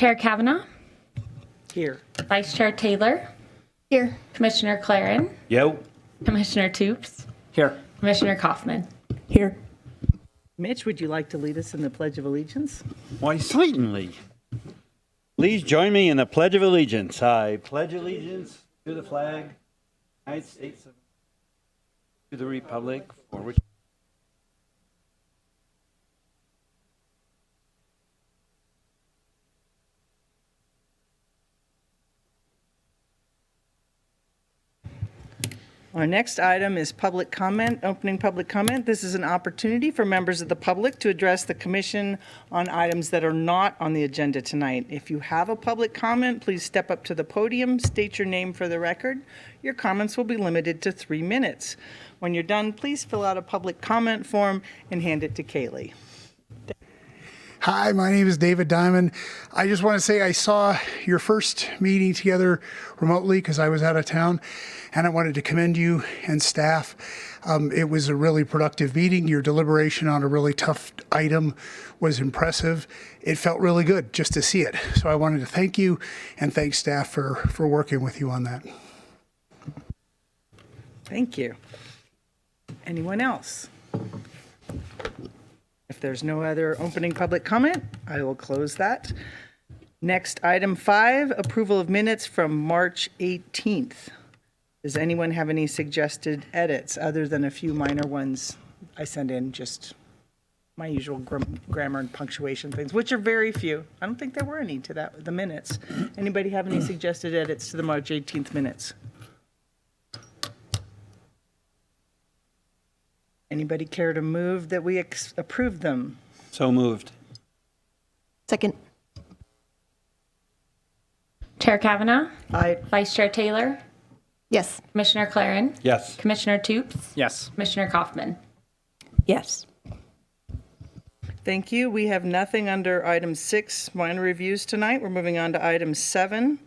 Chair Kavanaugh, Here. Vice Chair Taylor, Here. Commissioner Claren, Yo. Commissioner Toops, Here. Commissioner Kaufman. Here. Mitch, would you like to lead us in the Pledge of Allegiance? Why, certainly. Please join me in the Pledge of Allegiance. I pledge allegiance to the flag, United States of to the republic for which Our next item is public comment, opening public comment. This is an opportunity for members of the public to address the commission on items that are not on the agenda tonight. If you have a public comment, please step up to the podium, state your name for the record. Your comments will be limited to 3 minutes. When you're done, please fill out a public comment form and hand it to Kaylee. Hi, my name is David Diamond. I just want to say I saw your first meeting together remotely because I was out of town, and I wanted to commend you and staff. It was a really productive meeting. Your deliberation on a really tough item was impressive. It felt really good just to see it. So I wanted to thank you and thank staff for working with you on that. Thank you. Anyone else? If there's no other opening public comment, I will close that. Next, item 5, approval of minutes from March 18th. Does anyone have any suggested edits other than a few minor ones I sent in, just my usual grammar and punctuation things, which are very few. I don't think there were any to the minutes. Anybody have any suggested edits to the March 18th minutes? Anybody care to move that we approve them? so moved. Second. Chair Kavanaugh, Aye. Vice Chair Taylor, Yes. Commissioner Claren, Yes. Commissioner Toops, Yes. Commissioner Kaufman. Yes. Thank you. We have nothing under item 6, minor reviews tonight. We're moving on to item 7.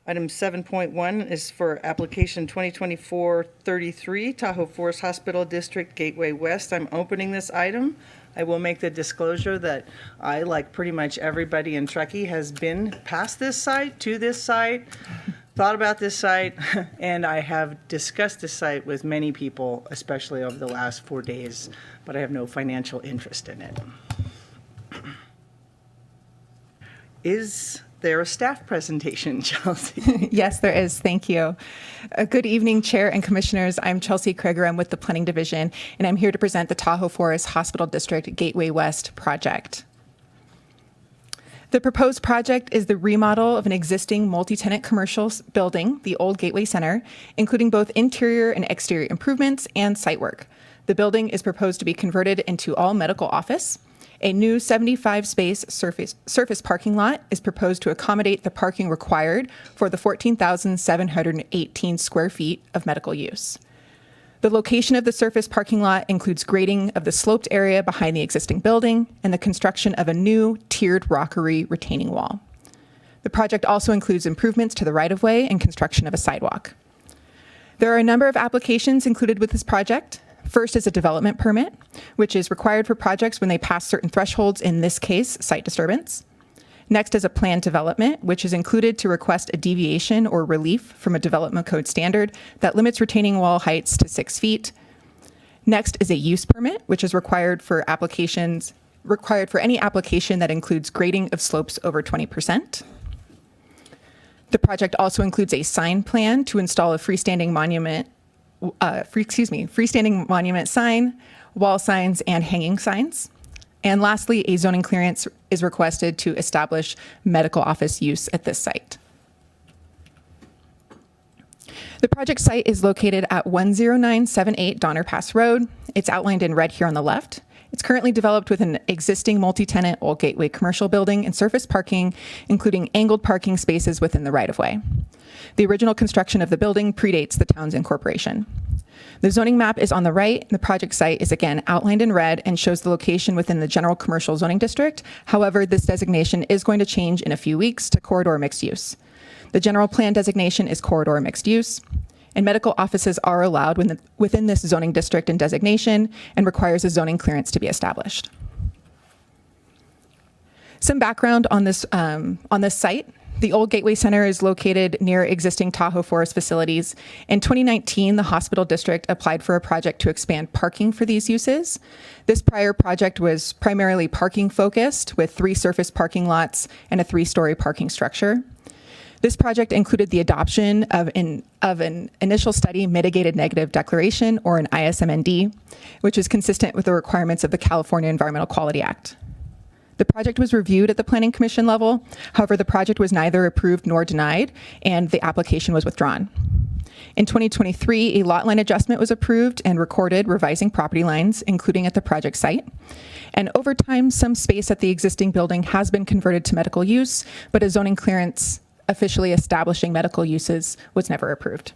Item 7.1 is for application 2024-33, Tahoe Forest Hospital District, Gateway West. I'm opening this item. I will make the disclosure that I, like pretty much everybody in Truckee, has been past this site, to this site, thought about this site, and I have discussed this site with many people, especially over the last 4 days, but I have no financial interest in it. Is there a staff presentation, Chelsea? Yes, there is. Thank you. Good evening, Chair and Commissioners. I'm Chelsea Krieger. I'm with the Planning Division, and I'm here to present the Tahoe Forest Hospital District Gateway West project. The proposed project is the remodel of an existing multi-tenant commercial building, the old Gateway Center, including both interior and exterior improvements and site work. The building is proposed to be converted into all medical office. A new 75-space surface parking lot is proposed to accommodate the parking required for the 14,718 square feet of medical use. The location of the surface parking lot includes grading of the sloped area behind the existing building and the construction of a new tiered rockery retaining wall. The project also includes improvements to the right-of-way and construction of a sidewalk. There are a number of applications included with this project. First is a development permit, which is required for projects when they pass certain thresholds, in this case, site disturbance. Next is a planned development, which is included to request a deviation or relief from a development code standard that limits retaining wall heights to 6 feet. Next is a use permit, which is required for any application that includes grading of slopes over 20%. The project also includes a sign plan to install a freestanding monument sign, wall signs, and hanging signs. And lastly, a zoning clearance is requested to establish medical office use at this site. The project site is located at 10978 Donner Pass Road. It's outlined in red here on the left. It's currently developed with an existing multi-tenant old Gateway commercial building and surface parking, including angled parking spaces within the right-of-way. The original construction of the building predates the town's incorporation. The zoning map is on the right. The project site is again outlined in red and shows the location within the general commercial zoning district. However, this designation is going to change in a few weeks to corridor mixed use. The general plan designation is corridor mixed use, and medical offices are allowed within this zoning district and designation and requires a zoning clearance to be established. Some background on this site. The old Gateway Center is located near existing Tahoe Forest facilities. In 2019, the hospital district applied for a project to expand parking for these uses. This prior project was primarily parking focused with 3 surface parking lots and a 3-story parking structure. This project included the adoption of an initial study mitigated negative declaration, or an ISMND, which is consistent with the requirements of the California Environmental Quality Act. The project was reviewed at the Planning Commission level. However, the project was neither approved nor denied, and the application was withdrawn. In 2023, a lot line adjustment was approved and recorded, revising property lines, including at the project site. And over time, some space at the existing building has been converted to medical use, but a zoning clearance officially establishing medical uses was never approved.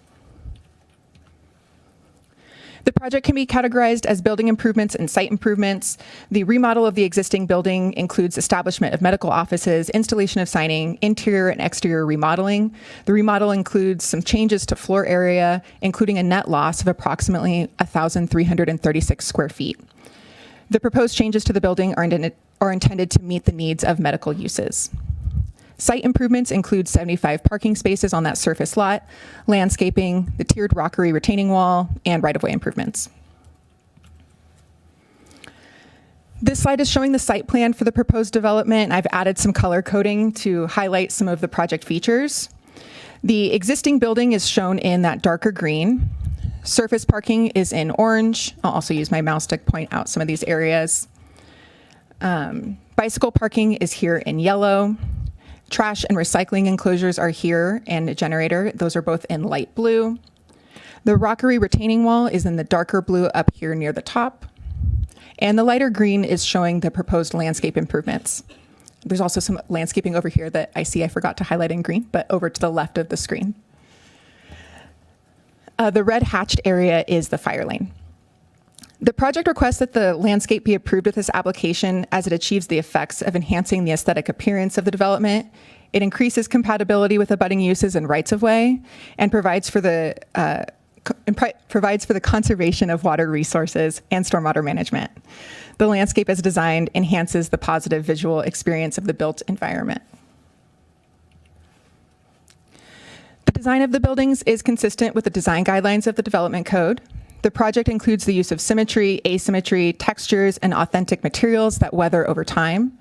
The project can be categorized as building improvements and site improvements. The remodel of the existing building includes establishment of medical offices, installation of signing, interior and exterior remodeling. The remodel includes some changes to floor area, including a net loss of approximately 1,336 square feet. The proposed changes to the building are intended to meet the needs of medical uses. Site improvements include 75 parking spaces on that surface lot, landscaping, the tiered rockery retaining wall, and right-of-way improvements. This slide is showing the site plan for the proposed development. I've added some color coding to highlight some of the project features. The existing building is shown in that darker green. Surface parking is in orange. I'll also use my mouse to point out some of these areas. Bicycle parking is here in yellow. Trash and recycling enclosures are here, and a generator. Those are both in light blue. The rockery retaining wall is in the darker blue up here near the top. And the lighter green is showing the proposed landscape improvements. There's also some landscaping over here that I see I forgot to highlight in green, but over to the left of the screen. The red hatched area is the fire lane. The project requests that the landscape be approved with this application as it achieves the effects of enhancing the aesthetic appearance of the development. It increases compatibility with abutting uses and rights-of-way, and provides for the conservation of water resources and stormwater management. The landscape as designed enhances the positive visual experience of the built environment. The design of the buildings is consistent with the design guidelines of the Development Code. The project includes the use of symmetry, asymmetry, textures, and authentic materials that weather over time.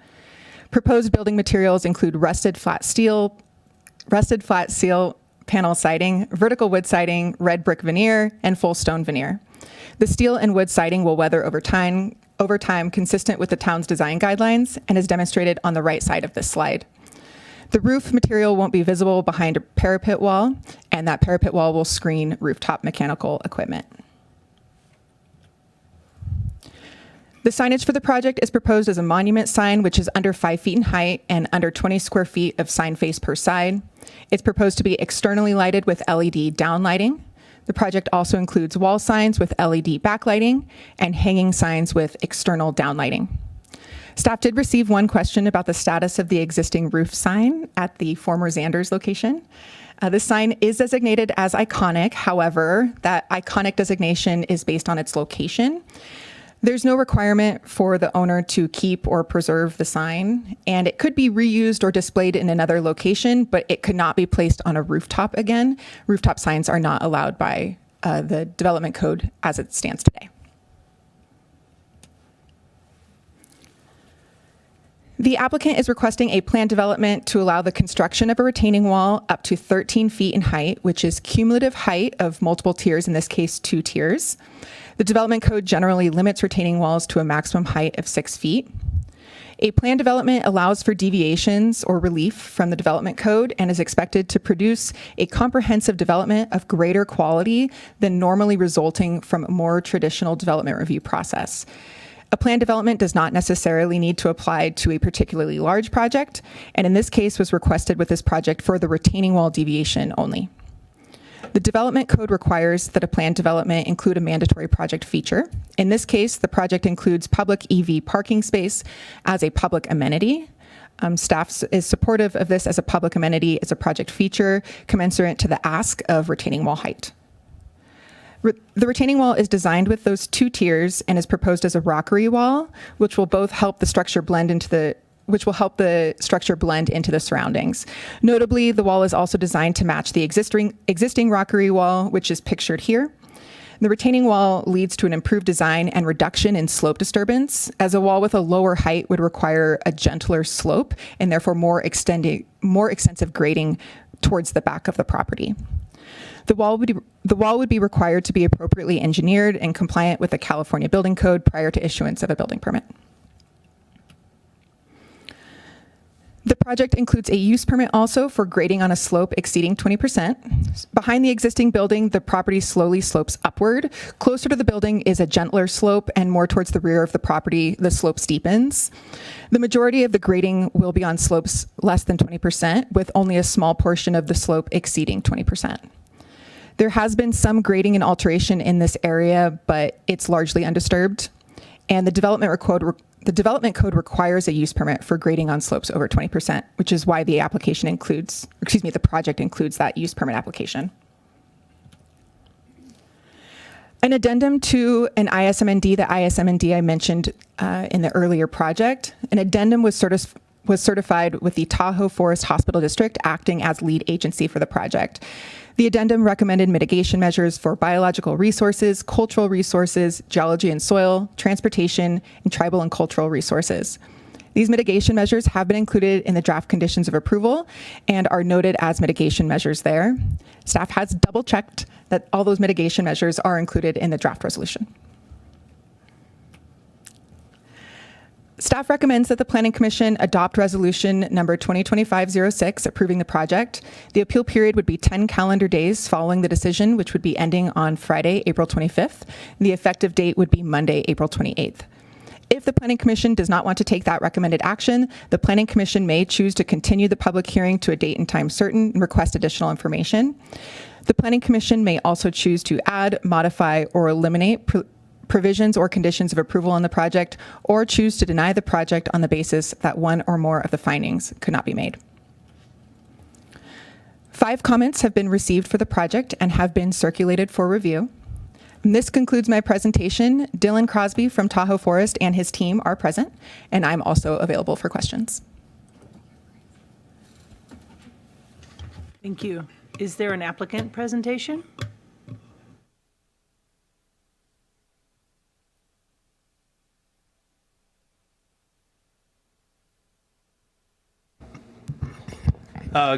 Proposed building materials include rusted flat steel panel siding, vertical wood siding, red brick veneer, and full stone veneer. The steel and wood siding will weather over time consistent with the town's design guidelines, and is demonstrated on the right side of this slide. The roof material won't be visible behind a parapet wall, and that parapet wall will screen rooftop mechanical equipment. The signage for the project is proposed as a monument sign, which is under 5 feet in height and under 20 square feet of sign face per side. It's proposed to be externally lighted with LED downlighting. The project also includes wall signs with LED backlighting and hanging signs with external downlighting. Staff did receive one question about the status of the existing roof sign at the former Xander's location. This sign is designated as iconic. However, that iconic designation is based on its location. There's no requirement for the owner to keep or preserve the sign, and it could be reused or displayed in another location, but it could not be placed on a rooftop again. Rooftop signs are not allowed by the Development Code as it stands today. The applicant is requesting a planned development to allow the construction of a retaining wall up to 13 feet in height, which is cumulative height of multiple tiers, in this case 2 tiers. The Development Code generally limits retaining walls to a maximum height of 6 feet. A planned development allows for deviations or relief from the Development Code and is expected to produce a comprehensive development of greater quality than normally resulting from a more traditional development review process. A planned development does not necessarily need to apply to a particularly large project, and in this case was requested with this project for the retaining wall deviation only. The Development Code requires that a planned development include a mandatory project feature. In this case, the project includes public EV parking space as a public amenity. Staff is supportive of this as a public amenity as a project feature commensurate to the ask of retaining wall height. The retaining wall is designed with those 2 tiers and is proposed as a rockery wall, which will both help the structure blend into the which will help the structure blend into the surroundings. Notably, the wall is also designed to match the existing rockery wall, which is pictured here. The retaining wall leads to an improved design and reduction in slope disturbance, as a wall with a lower height would require a gentler slope and therefore more extensive grading towards the back of the property. The wall would be required to be appropriately engineered and compliant with the California Building Code prior to issuance of a building permit. The project includes a use permit also for grading on a slope exceeding 20%. Behind the existing building, the property slowly slopes upward. Closer to the building is a gentler slope, and more towards the rear of the property, the slope steepens. The majority of the grading will be on slopes less than 20%, with only a small portion of the slope exceeding 20%. There has been some grading and alteration in this area, but it's largely undisturbed. And the development code requires a use permit for grading on slopes over 20%, which is why the the project includes that use permit application. An addendum to an ISMND, the ISMND I mentioned in the earlier project, an addendum was certified with the Tahoe Forest Hospital District acting as lead agency for the project. The addendum recommended mitigation measures for biological resources, cultural resources, geology and soil, transportation, and tribal and cultural resources. These mitigation measures have been included in the draft conditions of approval and are noted as mitigation measures there. Staff has double-checked that all those mitigation measures are included in the draft resolution. Staff recommends that the Planning Commission adopt resolution number 2025-06 approving the project. The appeal period would be 10 calendar days following the decision, which would be ending on Friday, April 25th. The effective date would be Monday, April 28th. If the Planning Commission does not want to take that recommended action, the Planning Commission may choose to continue the public hearing to a date and time certain and request additional information. The Planning Commission may also choose to add, modify, or eliminate provisions or conditions of approval on the project, or choose to deny the project on the basis that one or more of the findings could not be made. 5 comments have been received for the project and have been circulated for review. And this concludes my presentation. Dylan Crosby from Tahoe Forest and his team are present, and I'm also available for questions. Thank you. Is there an applicant presentation?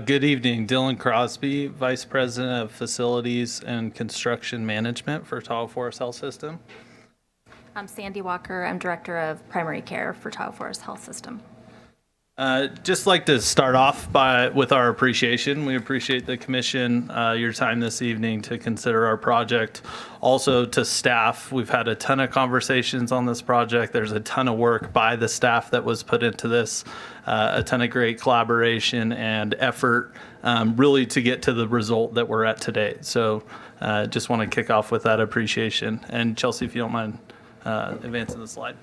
Good evening, Dylan Crosby, Vice President of Facilities and Construction Management for Tahoe Forest Health System. I'm Sandy Walker. I'm Director of Primary Care for Tahoe Forest Health System. Just like to start off with our appreciation. We appreciate the commission, your time this evening to consider our project. Also to staff, we've had a ton of conversations on this project. There's a ton of work by the staff that was put into this, a ton of great collaboration and effort really to get to the result that we're at today. So just want to kick off with that appreciation. And Chelsea, if you don't mind advancing the slide.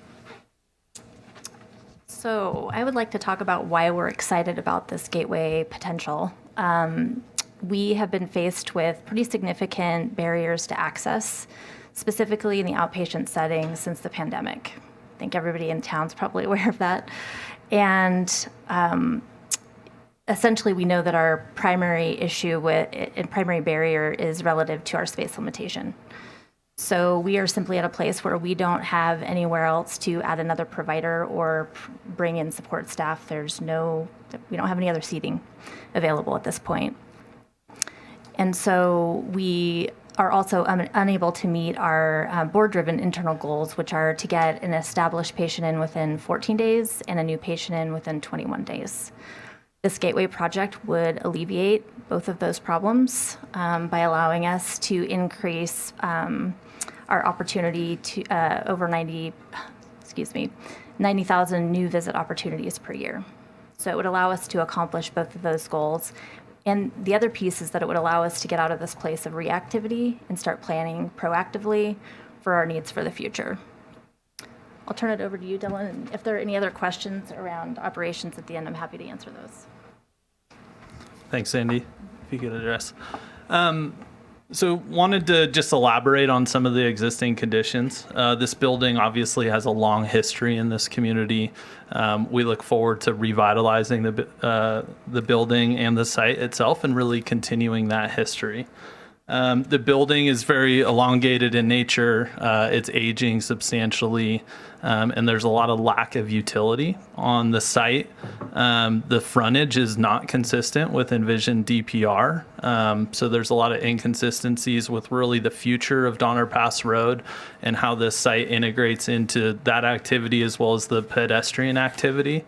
So I would like to talk about why we're excited about this gateway potential. We have been faced with pretty significant barriers to access, specifically in the outpatient setting since the pandemic. I think everybody in town's probably aware of that. And essentially, we know that our primary issue and primary barrier is relative to our space limitation. So we are simply at a place where we don't have anywhere else to add another provider or bring in support staff. We don't have any other seating available at this point. And so we are also unable to meet our board-driven internal goals, which are to get an established patient in within 14 days and a new patient in within 21 days. This gateway project would alleviate both of those problems by allowing us to increase our opportunity to over 90,000 new visit opportunities per year. So it would allow us to accomplish both of those goals. And the other piece is that it would allow us to get out of this place of reactivity and start planning proactively for our needs for the future. I'll turn it over to you, Dylan. And if there are any other questions around operations at the end, I'm happy to answer those. Thanks, Sandy. If you could address. So wanted to just elaborate on some of the existing conditions. This building obviously has a long history in this community. We look forward to revitalizing the building and the site itself and really continuing that history. The building is very elongated in nature. It's aging substantially, and there's a lot of lack of utility on the site. The frontage is not consistent with envisioned DPR, so there's a lot of inconsistencies with really the future of Donner Pass Road and how this site integrates into that activity as well as the pedestrian activity.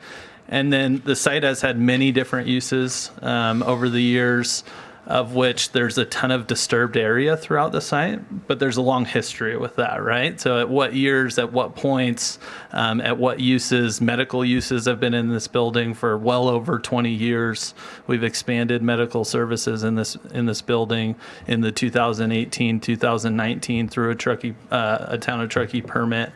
And then the site has had many different uses over the years, of which there's a ton of disturbed area throughout the site, but there's a long history with that, right? So at what years, at what points, at what uses, medical uses have been in this building for well over 20 years. We've expanded medical services in this building in the 2018, 2019 through a town of Truckee permit.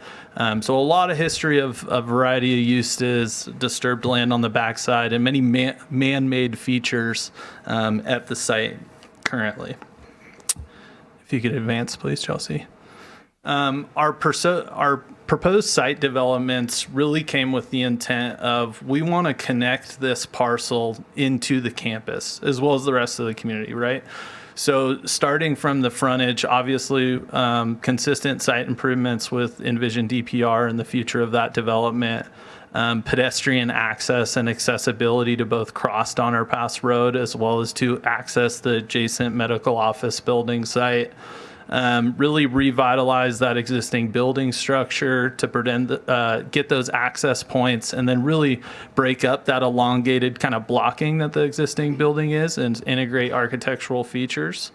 So a lot of history of a variety of uses, disturbed land on the backside, and many man-made features at the site currently. If you could advance, please, Chelsea. Our proposed site developments really came with the intent of we want to connect this parcel into the campus as well as the rest of the community, right? So starting from the frontage, obviously consistent site improvements with envisioned DPR and the future of that development, pedestrian access and accessibility to both cross Donner Pass Road as well as to access the adjacent medical office building site. Really revitalize that existing building structure to get those access points and then really break up that elongated kind of blocking that the existing building is and integrate architectural features.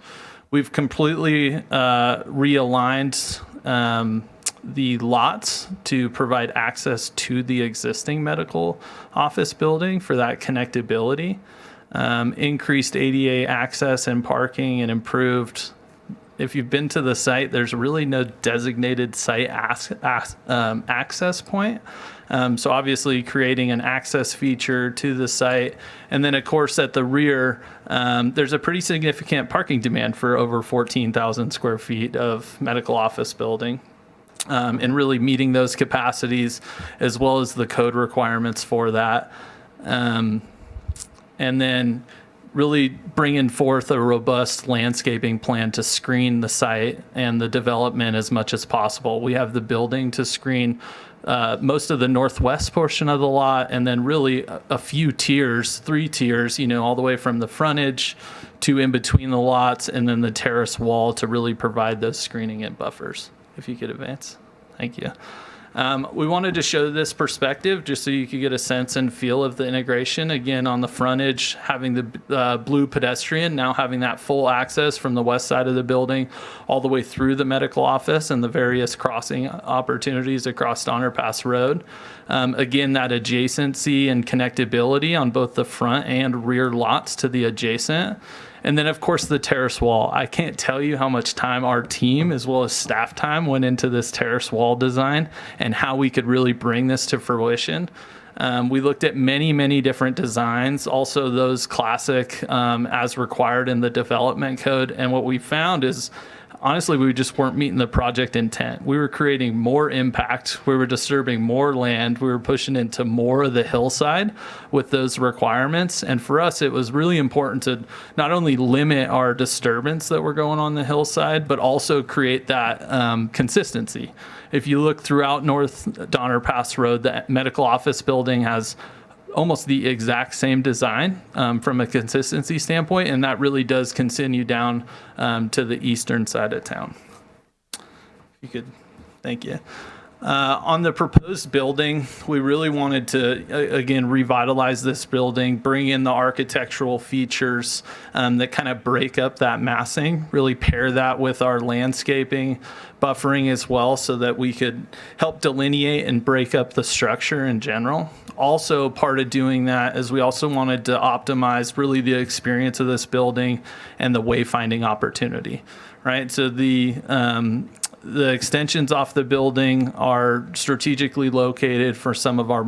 We've completely realigned the lots to provide access to the existing medical office building for that connectability, increased ADA access and parking, and improved. If you've been to the site, there's really no designated site access point. So obviously creating an access feature to the site. And then of course at the rear, there's a pretty significant parking demand for over 14,000 square feet of medical office building. And really meeting those capacities as well as the code requirements for that. And then really bringing forth a robust landscaping plan to screen the site and the development as much as possible. We have the building to screen most of the northwest portion of the lot, and then really a few tiers, 3 tiers, all the way from the frontage to in between the lots, and then the terrace wall to really provide those screening and buffers. If you could advance. Thank you. We wanted to show this perspective just so you could get a sense and feel of the integration. Again, on the frontage, having the blue pedestrian, now having that full access from the west side of the building all the way through the medical office and the various crossing opportunities across Donner Pass Road. Again, that adjacency and connectability on both the front and rear lots to the adjacent. And then, of course, the terrace wall. I can't tell you how much time our team, as well as staff time, went into this terrace wall design and how we could really bring this to fruition. We looked at many, many different designs, also those classic as required in the development code. And what we found is, honestly, we just weren't meeting the project intent. We were creating more impact. We were disturbing more land. We were pushing into more of the hillside with those requirements. And for us, it was really important to not only limit our disturbance that were going on the hillside, but also create that consistency. If you look throughout North Donner Pass Road, the medical office building has almost the exact same design from a consistency standpoint, and that really does continue down to the eastern side of town. If you could, thank you. On the proposed building, we really wanted to, again, revitalize this building, bring in the architectural features that kind of break up that massing, really pair that with our landscaping, buffering as well, so that we could help delineate and break up the structure in general. Also, part of doing that is we also wanted to optimize really the experience of this building and the wayfinding opportunity, right? So the the extensions off the building are strategically located for some of our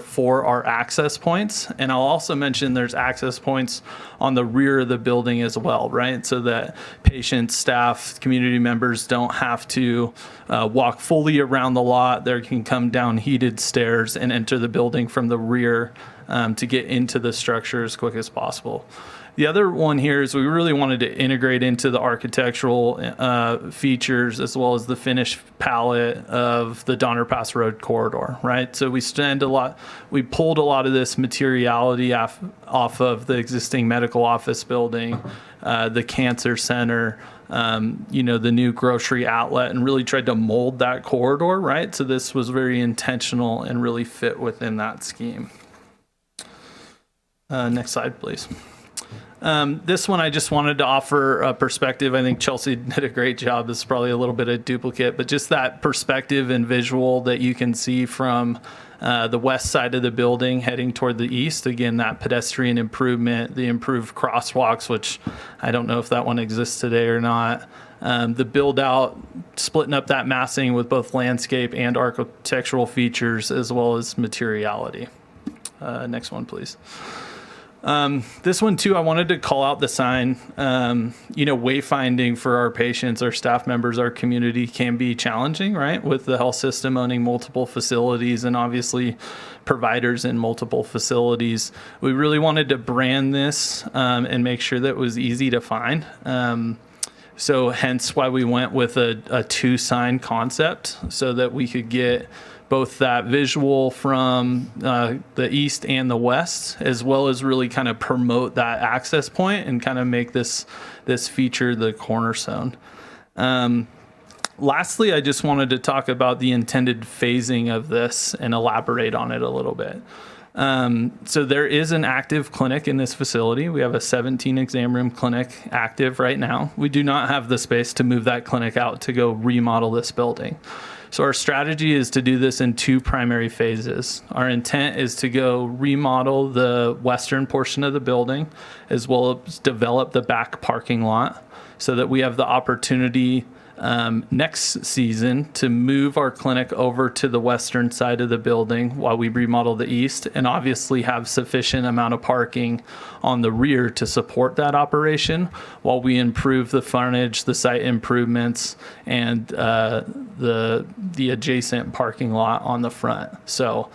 for our access points. And I'll also mention there's access points on the rear of the building as well, right? So that patients, staff, community members don't have to walk fully around the lot. They can come down heated stairs and enter the building from the rear to get into the structure as quick as possible. The other one here is we really wanted to integrate into the architectural features as well as the finished palette of the Donner Pass Road corridor, right? So we pulled a lot of this materiality off of the existing medical office building, the cancer center, the new grocery outlet, and really tried to mold that corridor, right? So this was very intentional and really fit within that scheme. Next slide, please. This one I just wanted to offer a perspective. I think Chelsea did a great job. This is probably a little bit of duplicate, but just that perspective and visual that you can see from the west side of the building heading toward the east. Again, that pedestrian improvement, the improved crosswalks, which I don't know if that one exists today or not. The build out, splitting up that massing with both landscape and architectural features as well as materiality. Next one, please. This one too, I wanted to call out the sign. Wayfinding for our patients, our staff members, our community can be challenging, right? With the health system owning multiple facilities and obviously providers in multiple facilities. We really wanted to brand this and make sure that it was easy to find. So hence why we went with a two sign concept so that we could get both that visual from the east and the west, as well as really kind of promote that access point and kind of make this feature the cornerstone. Lastly, I just wanted to talk about the intended phasing of this and elaborate on it a little bit. So there is an active clinic in this facility. We have a 17 exam room clinic active right now. We do not have the space to move that clinic out to go remodel this building. So our strategy is to do this in two primary phases. Our intent is to go remodel the western portion of the building, as well as develop the back parking lot so that we have the opportunity next season to move our clinic over to the western side of the building while we remodel the east, and obviously have sufficient amount of parking on the rear to support that operation while we improve the frontage, the site improvements, and the adjacent parking lot on the front. So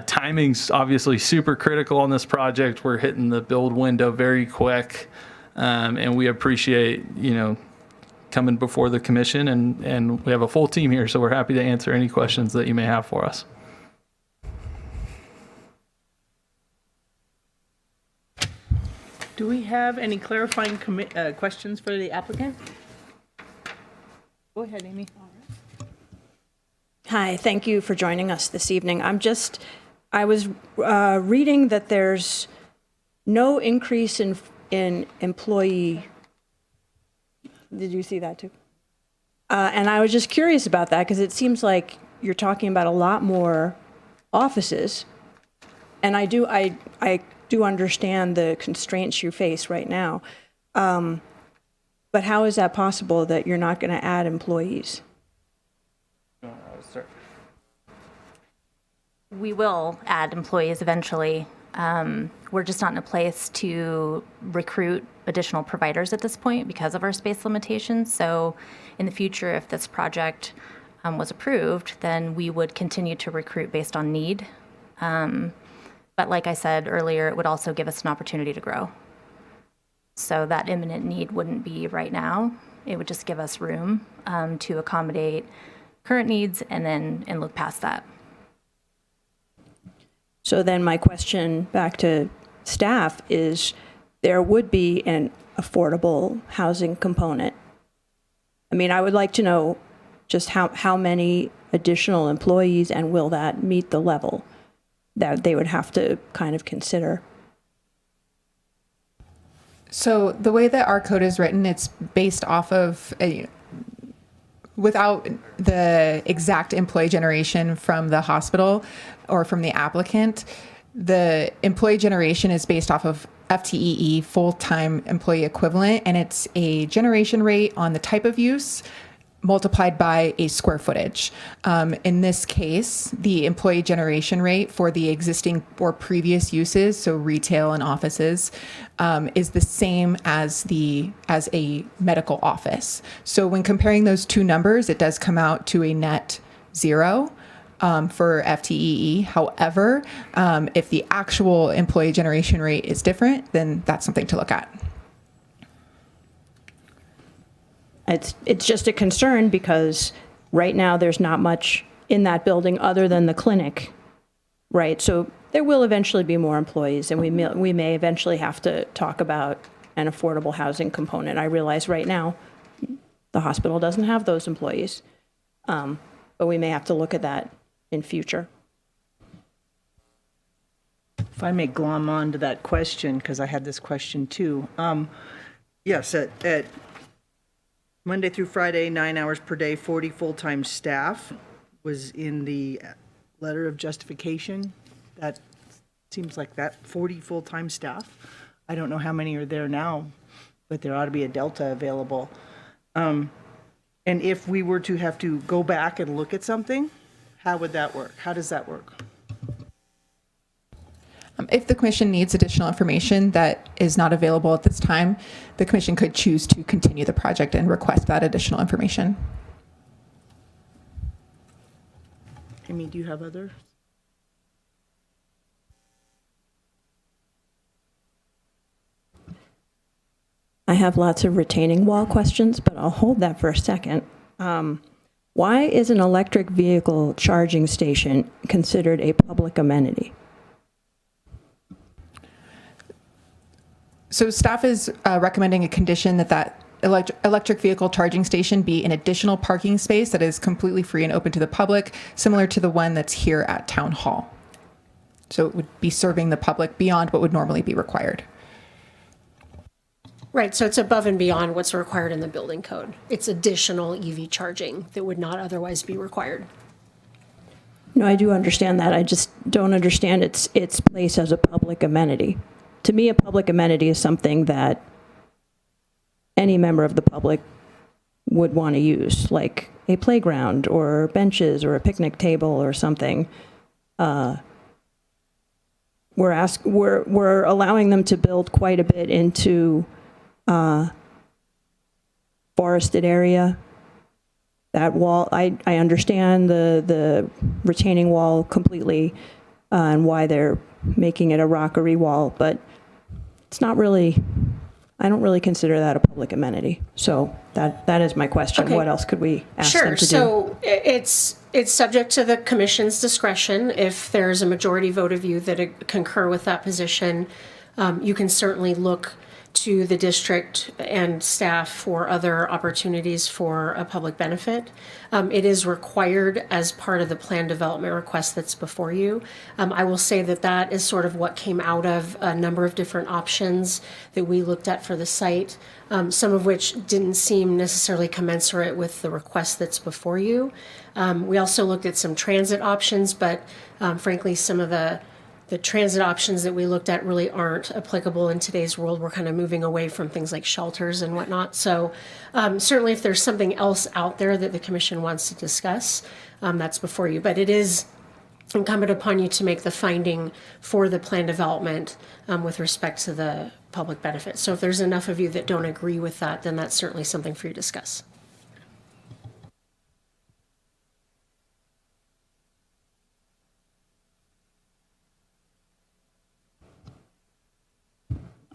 timing's obviously super critical on this project. We're hitting the build window very quick, and we appreciate coming before the commission, and we have a full team here, so we're happy to answer any questions that you may have for us. Do we have any clarifying questions for the applicant? Go ahead, Amy. Hi, thank you for joining us this evening. I was reading that there's no increase in employee. Did you see that too? And I was just curious about that because it seems like you're talking about a lot more offices. And I do understand the constraints you face right now. But how is that possible that you're not going to add employees? We will add employees eventually. We're just not in a place to recruit additional providers at this point because of our space limitations. So in the future, if this project was approved, then we would continue to recruit based on need. But like I said earlier, it would also give us an opportunity to grow. So that imminent need wouldn't be right now. It would just give us room to accommodate current needs and look past that. So then my question back to staff is, there would be an affordable housing component. I mean, I would like to know just how many additional employees, and will that meet the level that they would have to kind of consider? So the way that our code is written, it's based off of without the exact employee generation from the hospital or from the applicant. The employee generation is based off of FTEE, full-time employee equivalent, and it's a generation rate on the type of use multiplied by a square footage. In this case, the employee generation rate for the existing or previous uses, so retail and offices, is the same as a medical office. So when comparing those two numbers, it does come out to a net zero for FTEE. However, if the actual employee generation rate is different, then that's something to look at. It's just a concern because right now there's not much in that building other than the clinic, right? So there will eventually be more employees, and we may eventually have to talk about an affordable housing component. I realize right now the hospital doesn't have those employees, but we may have to look at that in future. If I may glom on to that question, because I had this question too. Yes, at Monday through Friday, 9 hours per day, 40 full-time staff was in the letter of justification. That seems like that, 40 full-time staff. I don't know how many are there now, but there ought to be a delta available. And if we were to have to go back and look at something, how would that work? How does that work? If the commission needs additional information that is not available at this time, the commission could choose to continue the project and request that additional information. Amy, do you have others? I have lots of retaining wall questions, but I'll hold that for a second. Why is an electric vehicle charging station considered a public amenity? So staff is recommending a condition that electric vehicle charging station be an additional parking space that is completely free and open to the public, similar to the one that's here at Town Hall. So it would be serving the public beyond what would normally be required. Right, so it's above and beyond what's required in the building code. It's additional EV charging that would not otherwise be required. No, I do understand that. I just don't understand its place as a public amenity. To me, a public amenity is something that any member of the public would want to use, like a playground or benches or a picnic table or something. We're allowing them to build quite a bit into forested area. That wall, I understand the retaining wall completely and why they're making it a rockery wall, but it's not really, I don't really consider that a public amenity. So that is my question. Okay. What else could we ask them Sure, to do? so it's subject to the commission's discretion. If there's a majority vote of you that concur with that position, you can certainly look to the district and staff for other opportunities for a public benefit. It is required as part of the plan development request that's before you. I will say that that is sort of what came out of a number of different options that we looked at for the site, some of which didn't seem necessarily commensurate with the request that's before you. We also looked at some transit options, but frankly, some of the transit options that we looked at really aren't applicable in today's world. We're kind of moving away from things like shelters and whatnot. So certainly if there's something else out there that the commission wants to discuss, that's before you. But it is incumbent upon you to make the finding for the plan development with respect to the public benefit. So if there's enough of you that don't agree with that, then that's certainly something for you to discuss.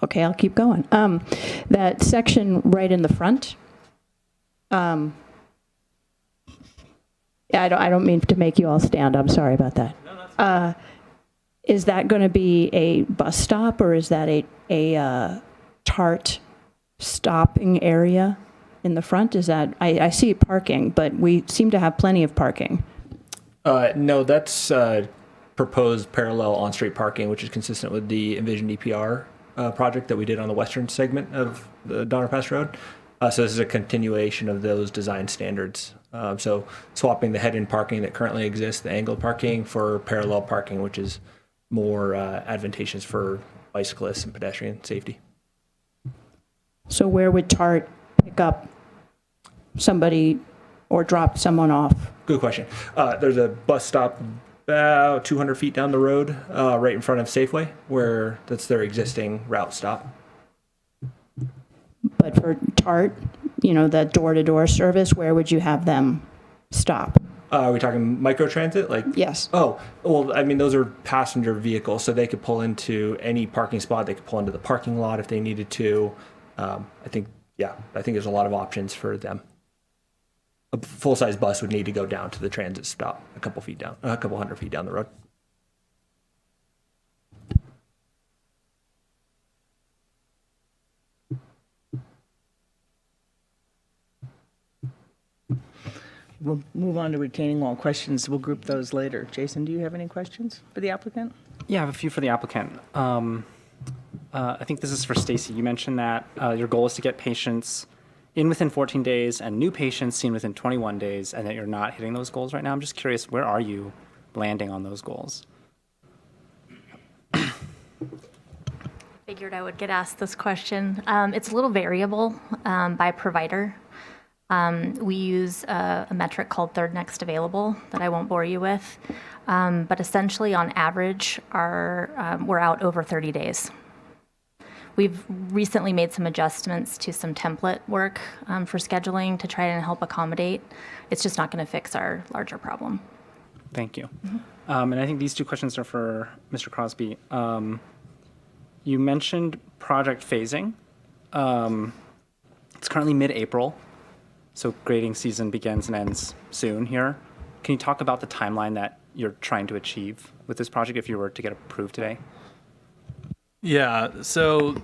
Okay, I'll keep going. That section right in the front, yeah, I don't mean to make you all stand. I'm sorry about that. Is that going to be a bus stop, or is that a TART stopping area in the front? Is that, I see parking, but we seem to have plenty of parking. No, that's proposed parallel on-street parking, which is consistent with the Envision DPR project that we did on the western segment of the Donner Pass Road. So this is a continuation of those design standards. So swapping the head-in parking that currently exists, the angled parking, for parallel parking, which is more advantageous for bicyclists and pedestrian safety. So where would TART pick up somebody or drop someone off? Good question. There's a bus stop about 200 feet down the road, right in front of Safeway, where that's their existing route stop. But for TART, the door-to-door service, where would you have them stop? Are we talking microtransit? Like Yes. Oh, well, I mean, those are passenger vehicles, so they could pull into any parking spot. They could pull into the parking lot if they needed to. I think there's a lot of options for them. A full-size bus would need to go down to the transit stop a couple hundred feet down the road. We'll move on to retaining wall questions. We'll group those later. Jason, do you have any questions for the applicant? Yeah, I have a few for the applicant. I think this is for Stacy. You mentioned that your goal is to get patients in within 14 days and new patients seen within 21 days, and that you're not hitting those goals right now. I'm just curious, where are you landing on those goals? Figured I would get asked this question. It's a little variable by provider. We use a metric called third next available that I won't bore you with. But essentially, on average, we're out over 30 days. We've recently made some adjustments to some template work for scheduling to try and help accommodate. It's just not going to fix our larger problem. Thank you. And I think these two questions are for Mr. Crosby. You mentioned project phasing. It's currently mid-April, so grading season begins and ends soon here. Can you talk about the timeline that you're trying to achieve with this project if you were to get approved today? Yeah, so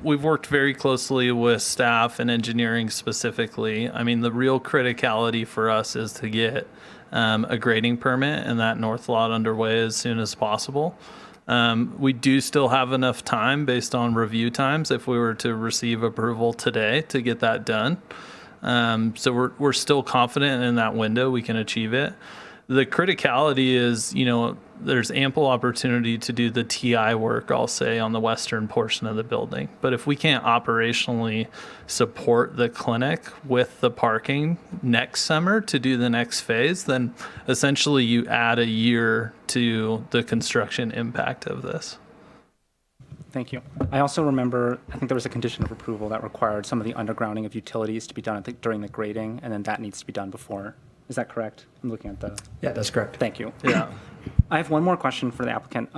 we've worked very closely with staff and engineering specifically. I mean, the real criticality for us is to get a grading permit and that north lot underway as soon as possible. We do still have enough time based on review times if we were to receive approval today to get that done. So we're still confident in that window we can achieve it. The criticality is, there's ample opportunity to do the TI work, I'll say, on the western portion of the building. But if we can't operationally support the clinic with the parking next summer to do the next phase, then essentially you add a year to the construction impact of this. Thank you. I also remember, I think there was a condition of approval that required some of the undergrounding of utilities to be done during the grading, and then that needs to be done before. Is that correct? I'm looking at the... Yeah, that's correct. Thank you. Yeah. I have one more question for the applicant.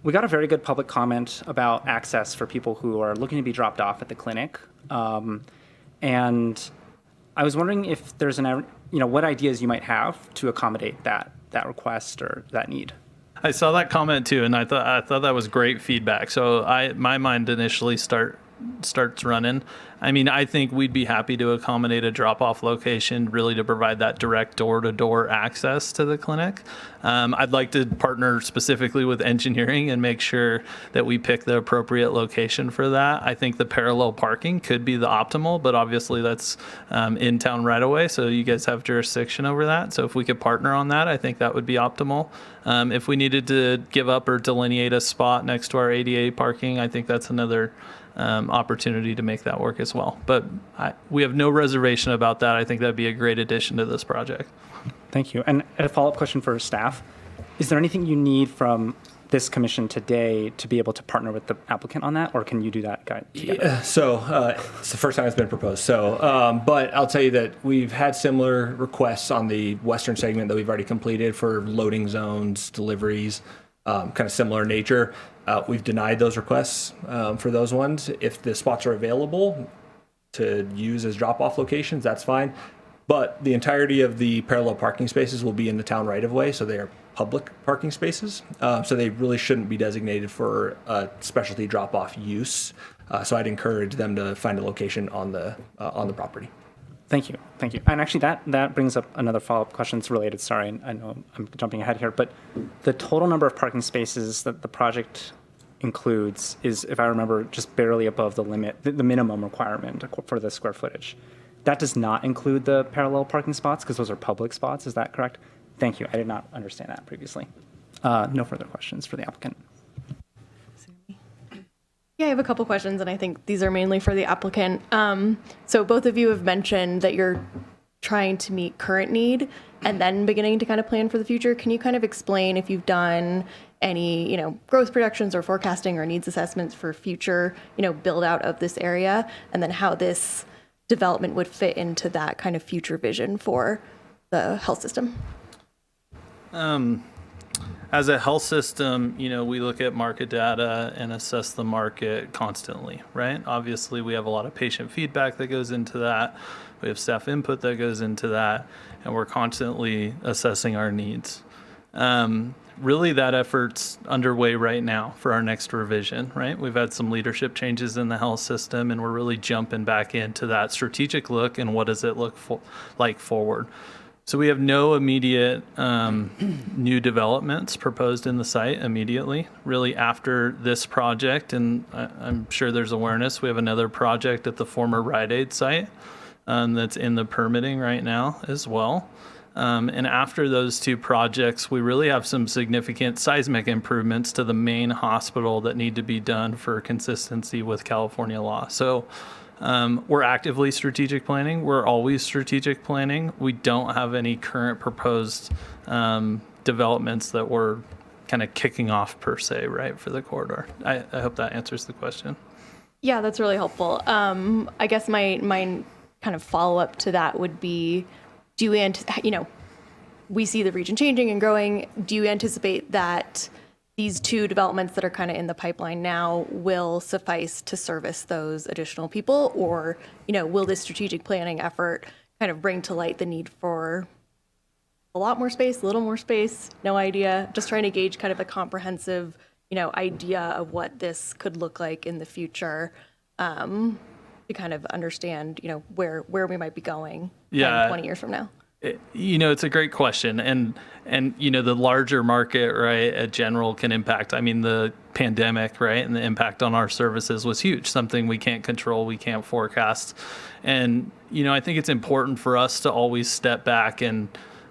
We got a very good public comment about access for people who are looking to be dropped off at the clinic. And I was wondering if there's what ideas you might have to accommodate that request or that need. I saw that comment too, and I thought that was great feedback. So my mind initially starts running. I mean, I think we'd be happy to accommodate a drop-off location, really to provide that direct door-to-door access to the clinic. I'd like to partner specifically with engineering and make sure that we pick the appropriate location for that. I think the parallel parking could be the optimal, but obviously that's in town right away, so you guys have jurisdiction over that. So if we could partner on that, I think that would be optimal. If we needed to give up or delineate a spot next to our ADA parking, I think that's another opportunity to make that work as well. But we have no reservation about that. I think that'd be a great addition to this project. Thank you. And a follow-up question for staff. Is there anything you need from this commission today to be able to partner with the applicant on that, or can you do that together? Yeah, so it's the first time it's been proposed. So, but I'll tell you that we've had similar requests on the western segment that we've already completed for loading zones, deliveries, kind of similar nature. We've denied those requests for those ones. If the spots are available to use as drop-off locations, that's fine. But the entirety of the parallel parking spaces will be in the town right-of-way, so they are public parking spaces. So they really shouldn't be designated for a specialty drop-off use. So I'd encourage them to find a location on the property. Thank you. Thank you. And actually, that brings up another follow-up question. It's related. Sorry, I know I'm jumping ahead here, but the total number of parking spaces that the project includes is, if I remember, just barely above the limit, the minimum requirement for the square footage. That does not include the parallel parking spots because those are public spots. Is that correct? Thank you. I did not understand that previously. No further questions for the applicant. Yeah, I have a couple questions, and I think these are mainly for the applicant. So both of you have mentioned that you're trying to meet current need and then beginning to kind of plan for the future. Can you kind of explain if you've done any, growth projections or forecasting or needs assessments for future, build out of this area, and then how this development would fit into that kind of future vision for the health system? As a health system, we look at market data and assess the market constantly, right? Obviously, we have a lot of patient feedback that goes into that. We have staff input that goes into that, and we're constantly assessing our needs. Really, that effort's underway right now for our next revision, right? We've had some leadership changes in the health system, and we're really jumping back into that strategic look and what does it look like forward. So we have no immediate new developments proposed in the site immediately. Really, after this project, and I'm sure there's awareness, we have another project at the former Rite Aid site that's in the permitting right now as well. And after those two projects, we really have some significant seismic improvements to the main hospital that need to be done for consistency with California law. So we're actively strategic planning. We're always strategic planning. We don't have any current proposed developments that we're kind of kicking off per se, right, for the corridor. I hope that answers the question. Yeah, that's really helpful. I guess my kind of follow up to that would be, do you we see the region changing and growing. Do you anticipate that these two developments that are kind of in the pipeline now will suffice to service those additional people? Or, will this strategic planning effort kind of bring to light the need for a lot more space, a little more space? No idea. Just trying to gauge kind of a comprehensive, idea of what this could look like in the future, to kind of understand, where we might be going 10, 20 years from now. It's a great question. And the larger market, right, at general can impact. I mean, the pandemic, right, and the impact on our services was huge, something we can't control, we can't forecast. And, I think it's important for us to always step back and,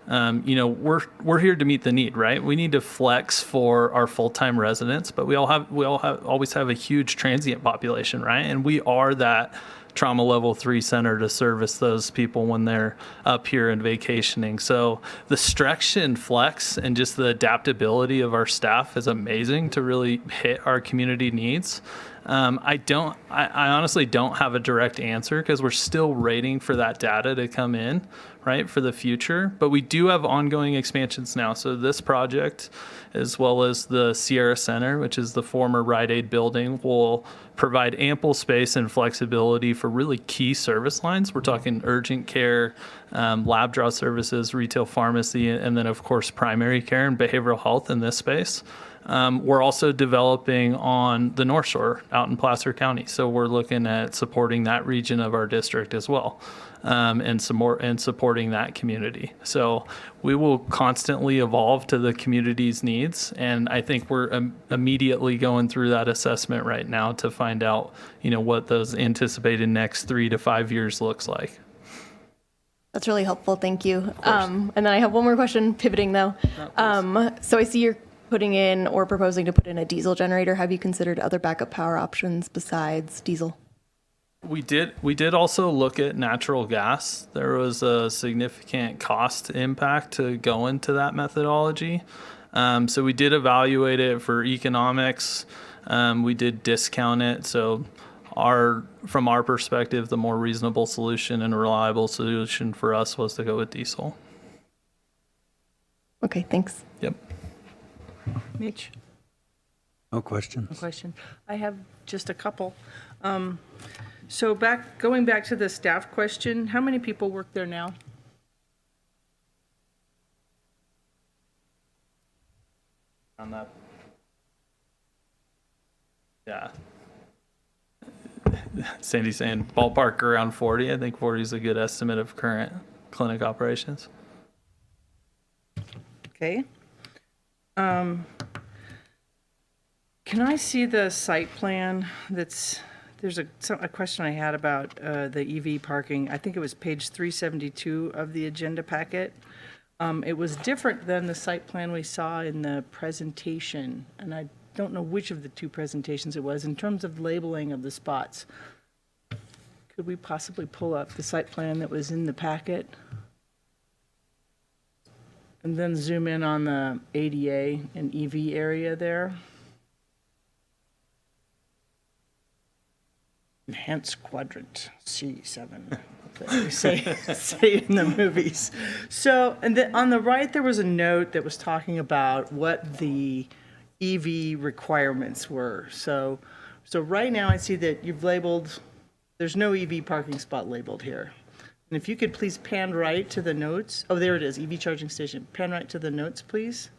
we're here to meet the need, right? We need to flex for our full-time residents, but we always have a huge transient population, right? And we are that trauma level 3 center to service those people when they're up here and vacationing. So the stretch and flex and just the adaptability of our staff is amazing to really hit our community needs. I honestly don't have a direct answer because we're still waiting for that data to come in, right, for the future. But we do have ongoing expansions now. So this project, as well as the Sierra Center, which is the former Rite Aid building, will provide ample space and flexibility for really key service lines. We're talking urgent care, lab draw services, retail pharmacy, and then, of course, primary care and behavioral health in this space. We're also developing on the North Shore out in Placer County. So we're looking at supporting that region of our district as well, and supporting that community. So we will constantly evolve to the community's needs. And I think we're immediately going through that assessment right now to find out, what those anticipated next 3 to 5 years looks like. That's really helpful. Thank you. And then I have one more question, pivoting though. So I see you're putting in or proposing to put in a diesel generator. Have you considered other backup power options besides diesel? We did also look at natural gas. There was a significant cost impact to go into that methodology. So we did evaluate it for economics. We did discount it. So from our perspective, the more reasonable solution and reliable solution for us was to go with diesel. Okay, thanks. Yep. Mitch? No questions. No question. I have just a couple. So going back to the staff question, how many people work there now? On that. Yeah. Sandy's saying ballpark around 40. I think 40 is a good estimate of current clinic operations. Okay. Can I see the site plan there's a question I had about the EV parking. I think it was page 372 of the agenda packet. It was different than the site plan we saw in the presentation, and I don't know which of the two presentations it was in terms of labeling of the spots. Could we possibly pull up the site plan that was in the packet? And then zoom in on the ADA and EV area there. Enhanced quadrant, C7. They say in the movies. So, and then on the right, there was a note that was talking about what the EV requirements were. So right now I see that you've labeled, there's no EV parking spot labeled here. And if you could please pan right to the notes. Oh, there it is, EV charging station. Pan right to the notes, please.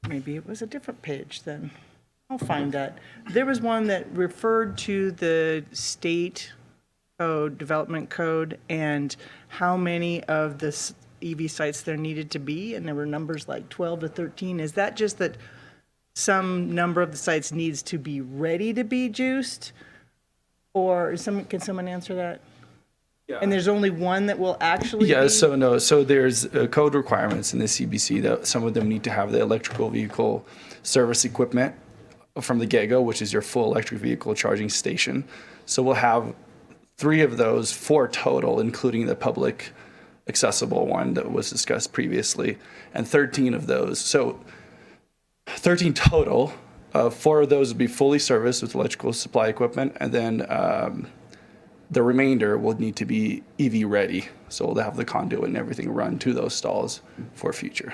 Maybe it was a different page then. I'll find that. There was one that referred to the state code, development code, and how many of the EV sites there needed to be, and there were numbers like 12 to 13. Is that just that some number of the sites needs to be ready to be juiced? Or can someone answer that? Yeah. And there's only one that will actually be? So there's code requirements in the CBC that some of them need to have the electrical vehicle service equipment from the get-go, which is your full electric vehicle charging station. So we'll have 3 of those, 4 total, including the public accessible one that was discussed previously, and 13 of those. So 13 total. 4 of those would be fully serviced with electrical supply equipment, and then the remainder will need to be EV ready. So we'll have the conduit and everything run to those stalls for future.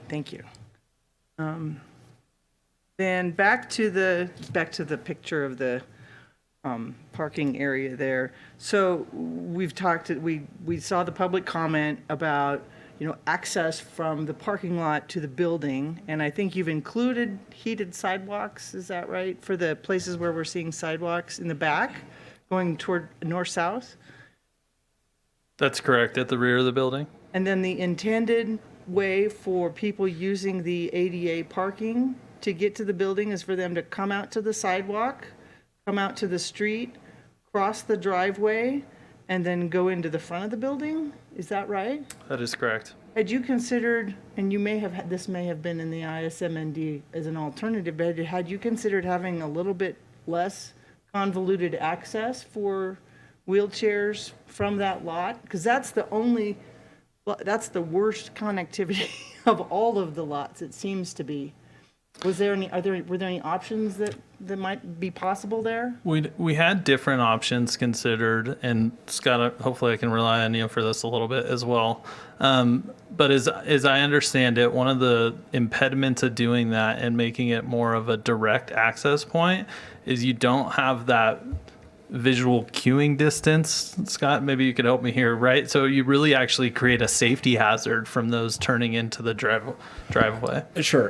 Thank you. Then back to the picture of the parking area there. So we saw the public comment about, access from the parking lot to the building, and I think you've included heated sidewalks, is that right? For the places where we're seeing sidewalks in the back, going toward north-south? That's correct, at the rear of the building. And then the intended way for people using the ADA parking to get to the building is for them to come out to the sidewalk, come out to the street, cross the driveway, and then go into the front of the building? Is that right? That is correct. Had you considered, and this may have been in the ISMND as an alternative, but had you considered having a little bit less convoluted access for wheelchairs from that lot? Because that's the worst connectivity of all of the lots, it seems to be. Were there any options that might be possible there? We had different options considered, and Scott, hopefully I can rely on you for this a little bit as well. But as I understand it, one of the impediments of doing that and making it more of a direct access point is you don't have that visual queuing distance. Scott, maybe you could help me here, right? So you really actually create a safety hazard from those turning into the driveway. Sure,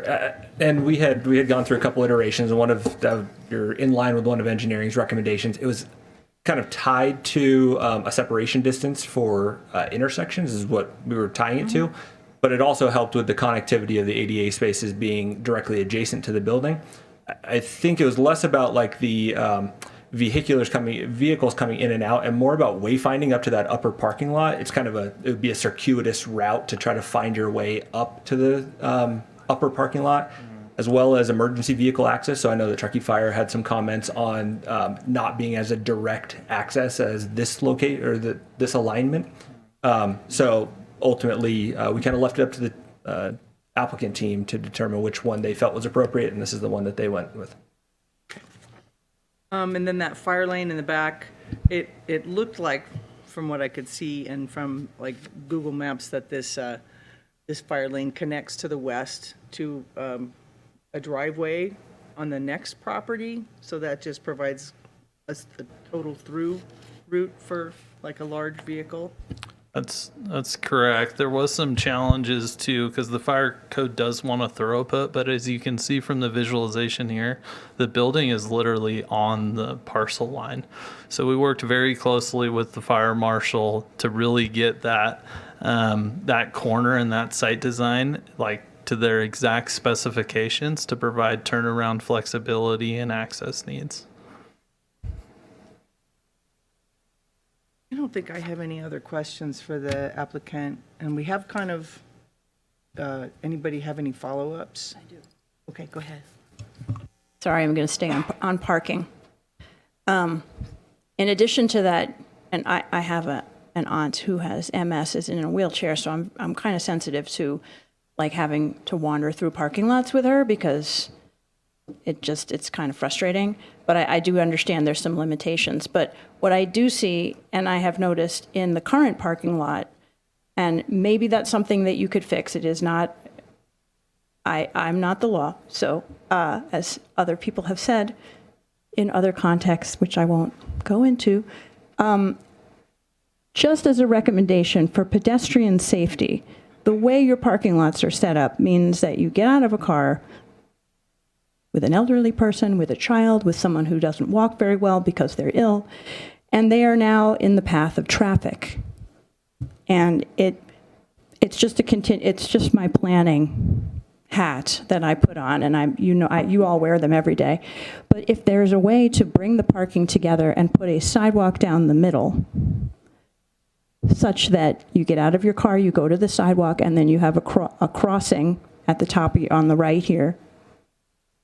and we had gone through a couple iterations, and one of you're in line with one of engineering's recommendations. It was kind of tied to a separation distance for intersections is what we were tying it to, but it also helped with the connectivity of the ADA spaces being directly adjacent to the building. I think it was less about like the vehicles coming in and out, and more about wayfinding up to that upper parking lot. It's kind of it would be a circuitous route to try to find your way up to the upper parking lot, as well as emergency vehicle access. So I know the Truckee Fire had some comments on not being as a direct access as this this alignment. So ultimately, we kind of left it up to the applicant team to determine which one they felt was appropriate, and this is the one that they went with. And then that fire lane in the back, it looked like, from what I could see and from like Google Maps, that this fire lane connects to the west to a driveway on the next property. So that just provides a total through route for like a large vehicle. That's correct. There was some challenges too, because the fire code does want a throughput, but as you can see from the visualization here, the building is literally on the parcel line. So we worked very closely with the fire marshal to really get that that corner and that site design like to their exact specifications to provide turnaround flexibility and access needs. I don't think I have any other questions for the applicant, and we have kind of, anybody have any follow-ups? I do. Okay, go ahead. Sorry, I'm going to stay on parking. in addition to that, and I have an aunt who has MS, is in a wheelchair, so I'm kind of sensitive to like having to wander through parking lots with her because it's kind of frustrating. But I do understand there's some limitations. But what I do see, and I have noticed in the current parking lot, and maybe that's something that you could fix. It is not, I'm not the law. So as other people have said in other contexts, which I won't go into, just as a recommendation for pedestrian safety, the way your parking lots are set up means that you get out of a car with an elderly person, with a child, with someone who doesn't walk very well because they're ill, and they are now in the path of traffic. And it's just it's just my planning hat that I put on, and you all wear them every day. But if there's a way to bring the parking together and put a sidewalk down the middle, such that you get out of your car, you go to the sidewalk, and then you have a crossing at the top on the right here,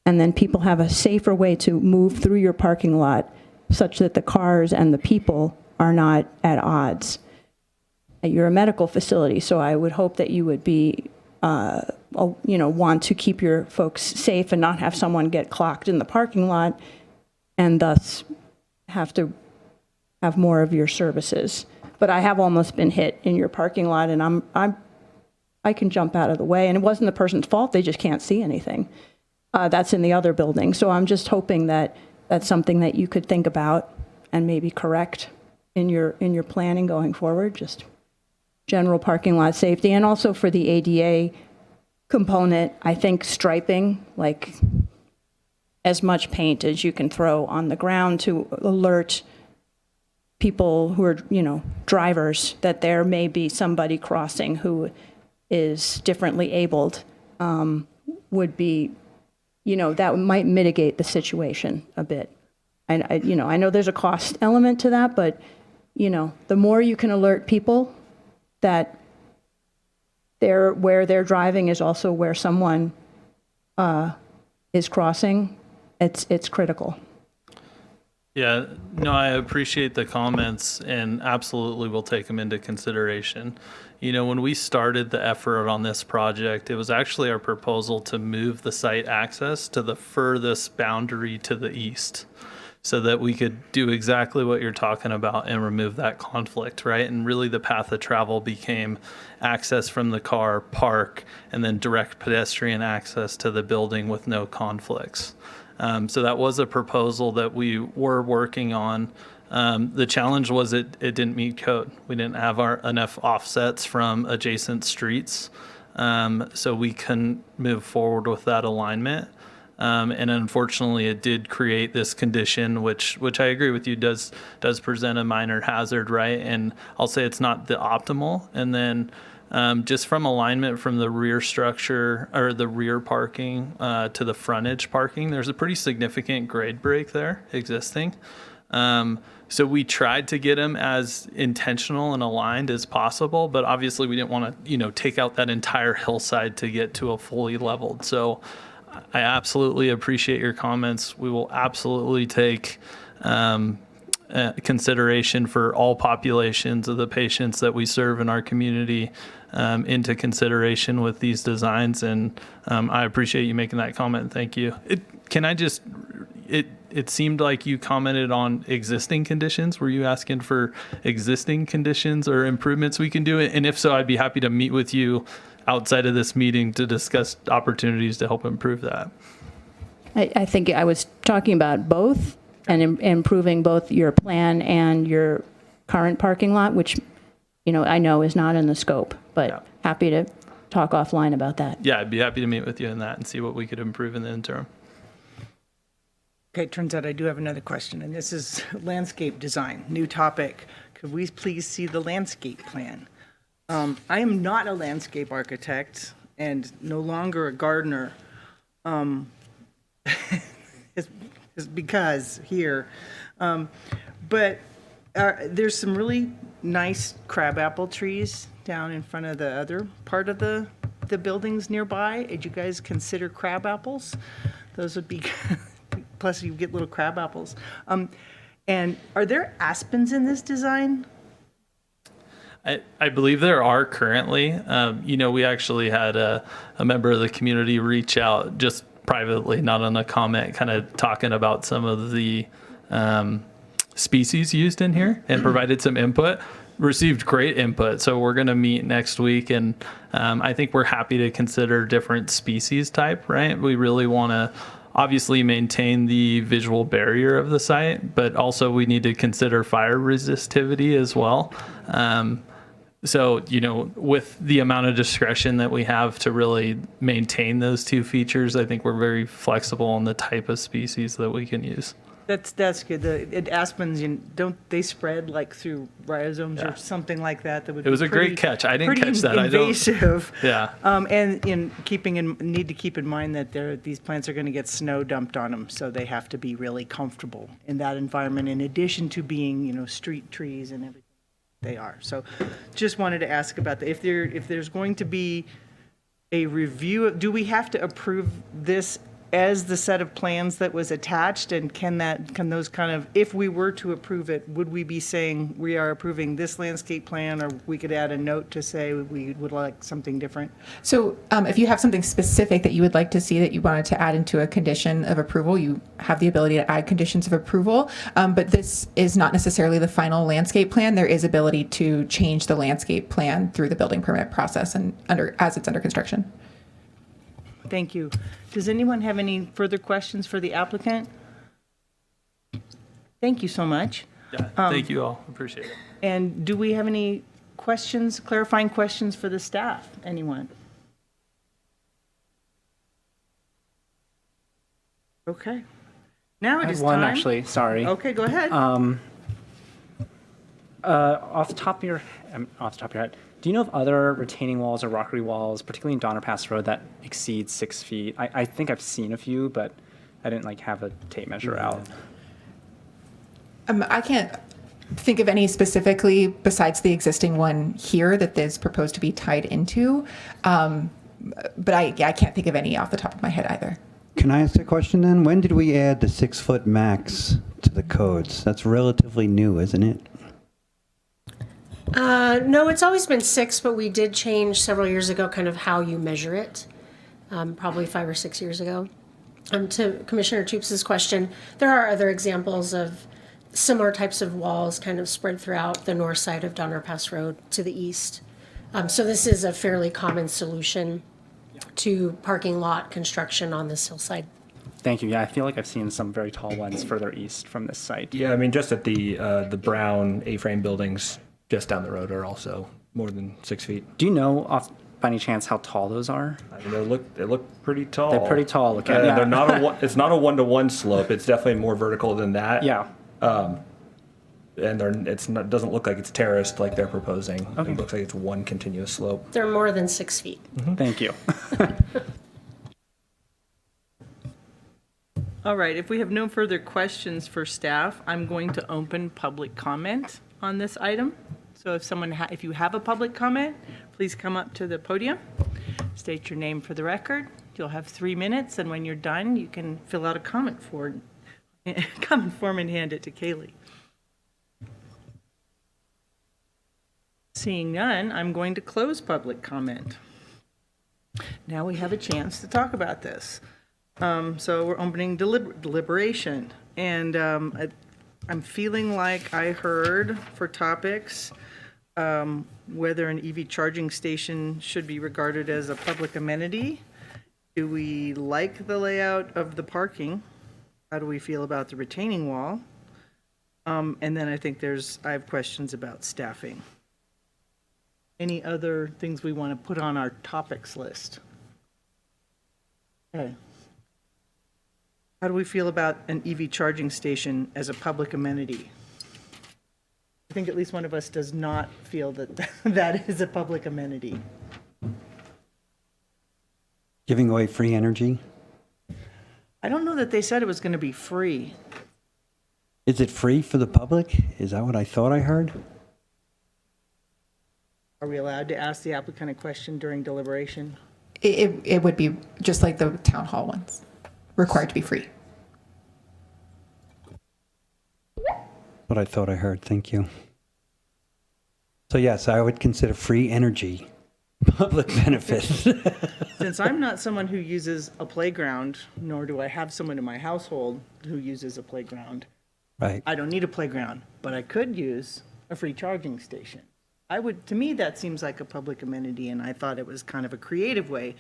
and then people have a safer way to move through your parking lot, such that the cars and the people are not at odds. You're a medical facility, so I would hope that you would be, want to keep your folks safe and not have someone get clocked in the parking lot, and thus have to have more of your services. But I have almost been hit in your parking lot, and I can jump out of the way, and it wasn't the person's fault; they just can't see anything. That's in the other building, so I'm just hoping that that's something that you could think about and maybe correct in your planning going forward. Just general parking lot safety, and also for the ADA component, I think striping, like as much paint as you can throw on the ground to alert people who are, drivers, that there may be somebody crossing who is differently abled, would be, that might mitigate the situation a bit. And I know there's a cost element to that, but, the more you can alert people that where they're driving is also where someone is crossing, it's critical. Yeah, no, I appreciate the comments and absolutely will take them into consideration. When we started the effort on this project, it was actually our proposal to move the site access to the furthest boundary to the east so that we could do exactly what you're talking about and remove that conflict, right? And really the path of travel became access from the car, park, and then direct pedestrian access to the building with no conflicts. So that was a proposal that we were working on. The challenge was it didn't meet code. We didn't have enough offsets from adjacent streets, so we couldn't move forward with that alignment. And unfortunately, it did create this condition, which I agree with you does present a minor hazard, right? And I'll say it's not the optimal. And then just from alignment from the rear structure or the rear parking to the frontage parking, there's a pretty significant grade break there existing. So we tried to get them as intentional and aligned as possible, but obviously we didn't want to, take out that entire hillside to get to a fully leveled. So I absolutely appreciate your comments. We will absolutely take consideration for all populations of the patients that we serve in our community into consideration with these designs. And I appreciate you making that comment. Thank you. It seemed like you commented on existing conditions. Were you asking for existing conditions or improvements we can do? And if so, I'd be happy to meet with you outside of this meeting to discuss opportunities to help improve that. I think I was talking about both and improving both your plan and your current parking lot, which, I know is not in the scope, but happy to talk offline about that. Yeah, I'd be happy to meet with you in that and see what we could improve in the interim. Okay, it turns out I do have another question, and this is landscape design, new topic. Could we please see the landscape plan? I am not a landscape architect and no longer a gardener. Is because here, but there's some really nice crabapple trees down in front of the other part of the buildings nearby. Did you guys consider crab apples? Those would be, plus you get little crab apples. And are there aspens in this design? I believe there are currently. We actually had a member of the community reach out just privately, not on a comment, kind of talking about some of the species used in here and provided some input. Received great input. So we're going to meet next week, and I think we're happy to consider different species type, right? We really want to obviously maintain the visual barrier of the site, but also we need to consider fire resistivity as well. So, with the amount of discretion that we have to really maintain those two features, I think we're very flexible on the type of species that we can use. That's good. The aspens, don't they spread like through rhizomes or something like that? That would. It was a great catch. I didn't catch that. Invasive. Yeah. And need to keep in mind that these plants are going to get snow dumped on them, so they have to be really comfortable in that environment. In addition to being, street trees and everything, they are. So, just wanted to ask about that. If there's going to be a review, do we have to approve this as the set of plans that was attached? And can those kind of, if we were to approve it, would we be saying we are approving this landscape plan, or we could add a note to say we would like something different? So if you have something specific that you would like to see that you wanted to add into a condition of approval, you have the ability to add conditions of approval. But this is not necessarily the final landscape plan. There is ability to change the landscape plan through the building permit process and as it's under construction. Thank you. Does anyone have any further questions for the applicant? Thank you so much. Yeah. Thank you all. Appreciate it. And do we have any questions, clarifying questions for the staff? Anyone? Okay. Now it is One, time. actually, sorry. Okay, go ahead. Off the top of your head, do you know of other retaining walls or rockery walls, particularly in Donner Pass Road, that exceed 6 feet? I think I've seen a few, but I didn't have a tape measure out. I can't think of any specifically besides the existing one here that is proposed to be tied into, but I can't think of any off the top of my head either. Can I ask a question then? When did we add the 6-foot max to the codes? That's relatively new, isn't it? No, it's always been 6, but we did change several years ago kind of how you measure it, probably 5 or 6 years ago. To Commissioner Toops' question, there are other examples of similar types of walls kind of spread throughout the north side of Donner Pass Road to the east. So this is a fairly common solution to parking lot construction on this hillside. Thank you. Yeah, I feel like I've seen some very tall ones further east from this site. Yeah, I mean, just at the brown A-frame buildings just down the road are also more than 6 feet. Do you know, by any chance, how tall those are? I mean, they look pretty tall. They're pretty tall. Looking. Yeah. Yeah. They're not it's not a 1-to-1 slope. It's definitely more vertical than that. Yeah. And doesn't look like it's terraced like they're proposing. Okay. It looks like it's one continuous slope. They're more than 6 feet. Thank you. All right, if we have no further questions for staff, I'm going to open public comment on this item. So if you have a public comment, please come up to the podium, state your name for the record. You'll have 3 minutes, and when you're done, you can fill out a comment form and hand it to Kaylee. Seeing none, I'm going to close public comment. Now we have a chance to talk about this. So we're opening deliberation, and I'm feeling like I heard for topics whether an EV charging station should be regarded as a public amenity. Do we like the layout of the parking? How do we feel about the retaining wall? And then I think I have questions about staffing. Any other things we want to put on our topics list? Okay. How do we feel about an EV charging station as a public amenity? I think at least one of us does not feel that that is a public amenity. Giving away free energy? I don't know that they said it was going to be free. Is it free for the public? Is that what I thought I heard? Are we allowed to ask the applicant a question during deliberation? It would be just like the town hall ones, required to be free. what I thought I heard. Thank you. So yes, I would consider free energy public benefit. Since I'm not someone who uses a playground, nor do I have someone in my household who uses a playground, Right. I don't need a playground, but I could use a free charging station. To me, that seems like a public amenity, and I thought it was kind of a creative way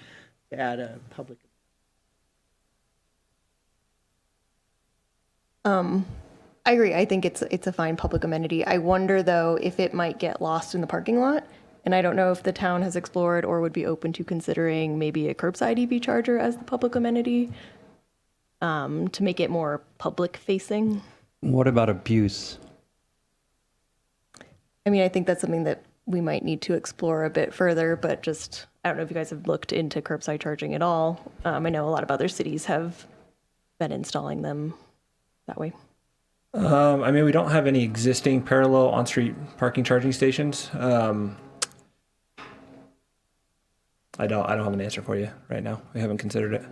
to add a public. I agree. I think it's a fine public amenity. I wonder though if it might get lost in the parking lot. And I don't know if the town has explored or would be open to considering maybe a curbside EV charger as the public amenity to make it more public facing. What about abuse? I mean, I think that's something that we might need to explore a bit further, but just, I don't know if you guys have looked into curbside charging at all. I know a lot of other cities have been installing them that way. I mean, we don't have any existing parallel on-street parking charging stations. I don't have an answer for you right now. We haven't considered it.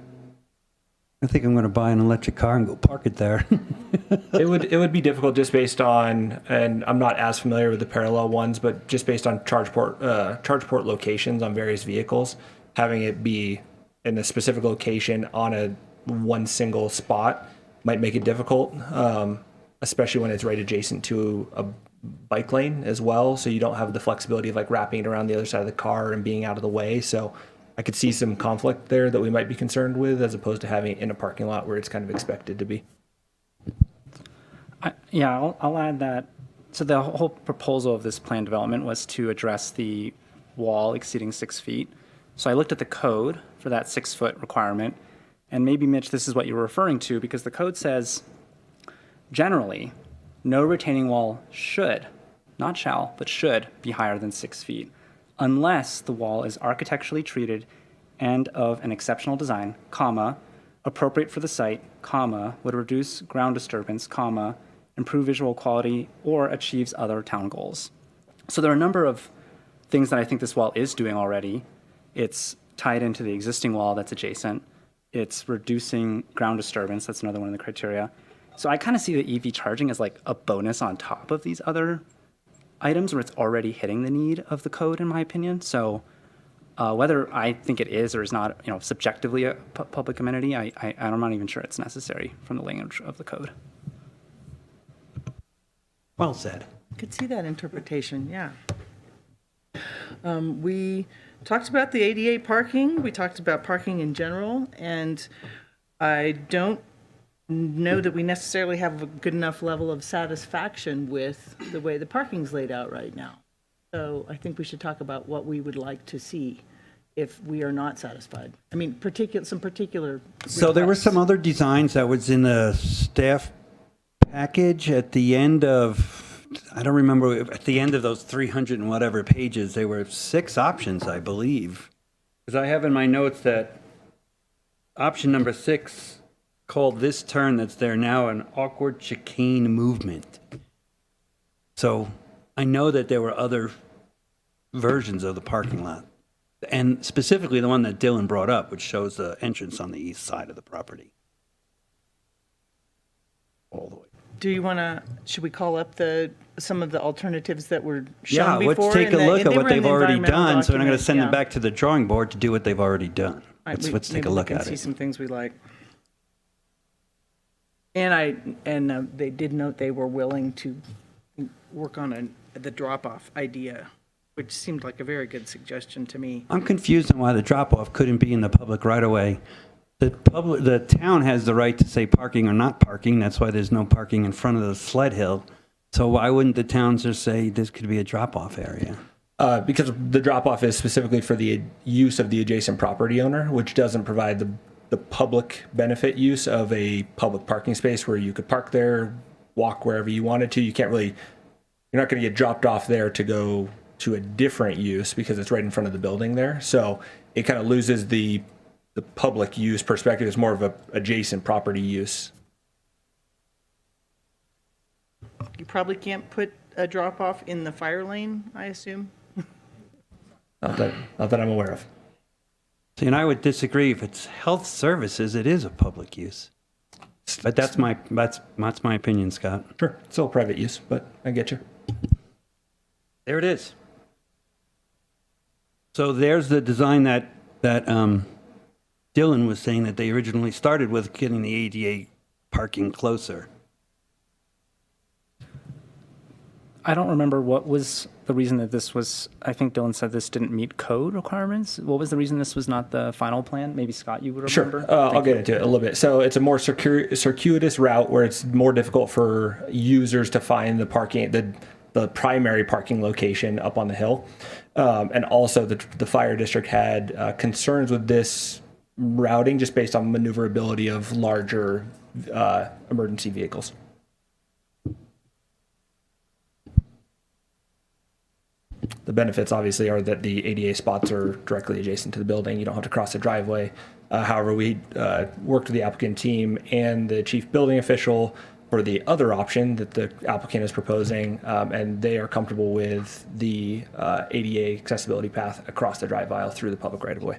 I think I'm going to buy an electric car and go park it there. It would be difficult just based on, and I'm not as familiar with the parallel ones, but just based on charge port locations on various vehicles, having it be in a specific location on a one single spot might make it difficult, especially when it's right adjacent to a bike lane as well. So you don't have the flexibility of like wrapping it around the other side of the car and being out of the way. So I could see some conflict there that we might be concerned with, as opposed to having it in a parking lot where it's kind of expected to be. I'll add that. So the whole proposal of this plan development was to address the wall exceeding 6 feet. So I looked at the code for that 6-foot requirement, and maybe, Mitch, this is what you were referring to, because the code says, generally, no retaining wall should, not shall, but should be higher than 6 feet, unless the wall is architecturally treated and of an exceptional design, comma, appropriate for the site, comma, would reduce ground disturbance, comma, improve visual quality, or achieves other town goals. So there are a number of things that I think this wall is doing already. It's tied into the existing wall that's adjacent. It's reducing ground disturbance. That's another one of the criteria. So I kind of see the EV charging as like a bonus on top of these other items where it's already hitting the need of the code, in my opinion. So whether I think it is or is not, subjectively a public amenity, I'm not even sure it's necessary from the language of the code. Well said. Could see that interpretation, yeah. We talked about the ADA parking, we talked about parking in general, and I don't know that we necessarily have a good enough level of satisfaction with the way the parking's laid out right now. So I think we should talk about what we would like to see if we are not satisfied. I mean, some particular So there were requests. some other designs that was in the staff package at the end of, I don't remember, at the end of those 300 and whatever pages, there were 6 options, I believe. Because I have in my notes that option number 6 called this turn that's there now an awkward chicane movement. So I know that there were other versions of the parking lot. And specifically the one that Dylan brought up, which shows the entrance on the east side of the property. All the way. Do you want to, should we call up some of the alternatives that were shown Yeah, before? let's take a look at what they've already done, so we're not going to send them back. back to the drawing board to do what they've already done. Right, Let's take a maybe look we can at see it. some things we like. And they did note they were willing to work on the drop-off idea, which seemed like a very good suggestion to me. I'm confused on why the drop-off couldn't be in the public right-of-way. The town has the right to say parking or not parking. That's why there's no parking in front of the sled hill. So why wouldn't the towns just say this could be a drop-off area? Because the drop-off is specifically for the use of the adjacent property owner, which doesn't provide the public benefit use of a public parking space where you could park there, walk wherever you wanted to. You're not going to get dropped off there to go to a different use because it's right in front of the building there. So it kind of loses the public use perspective. It's more of a adjacent property use. You probably can't put a drop-off in the fire lane, I assume? Not that I'm aware of. See, and I would disagree. If it's health services, it is a public use. But that's my opinion, Scott. Sure, still private use, but I get you. There it is. So there's the design that Dylan was saying that they originally started with, getting the ADA parking closer. I don't remember what was the reason that this was, I think Dylan said this didn't meet code requirements. What was the reason this was not the final plan? Maybe Scott, you would remember? Sure, I'll get into it a little bit. So it's a more circuitous route where it's more difficult for users to find the parking, the primary parking location up on the hill. And also the fire district had concerns with this routing just based on maneuverability of larger emergency vehicles. The benefits obviously are that the ADA spots are directly adjacent to the building. You don't have to cross the driveway. However, we worked with the applicant team and the chief building official for the other option that the applicant is proposing, and they are comfortable with the ADA accessibility path across the drive aisle through the public right-of-way.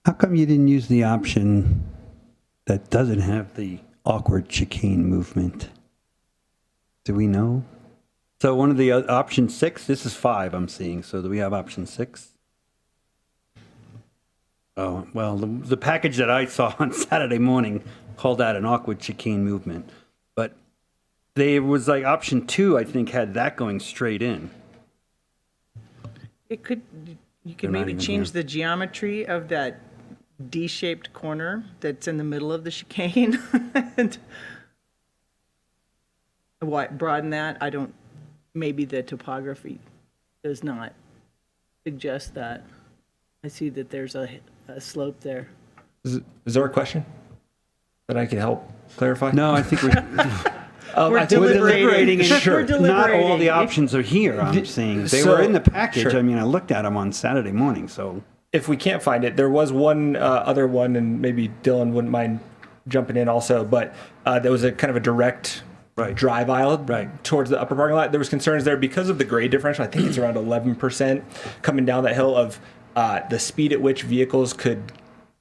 How come you didn't use the option that doesn't have the awkward chicane movement? Do we know? So one of the option 6, this is 5 I'm seeing. So do we have option 6? Oh, well, the package that I saw on Saturday morning called that an awkward chicane movement. But there was like option 2, I think, had that going straight in. You could They're not maybe even change here. the geometry of that D-shaped corner that's in the middle of the chicane. And broaden that. Maybe the topography does not suggest that. I see that there's a slope there. Is there a question that I can help clarify? No, I think We're deliberating. And We're not all deliberating. the options are here, I'm saying. They So- were in the package. Sure. I mean, I looked at them on Saturday morning, so. If we can't find it, there was one other one, and maybe Dylan wouldn't mind jumping in also, but there was a kind of a direct drive aisle towards the upper parking lot. There was concerns there because of the grade differential. I think it's around 11% coming down that hill of the speed at which vehicles could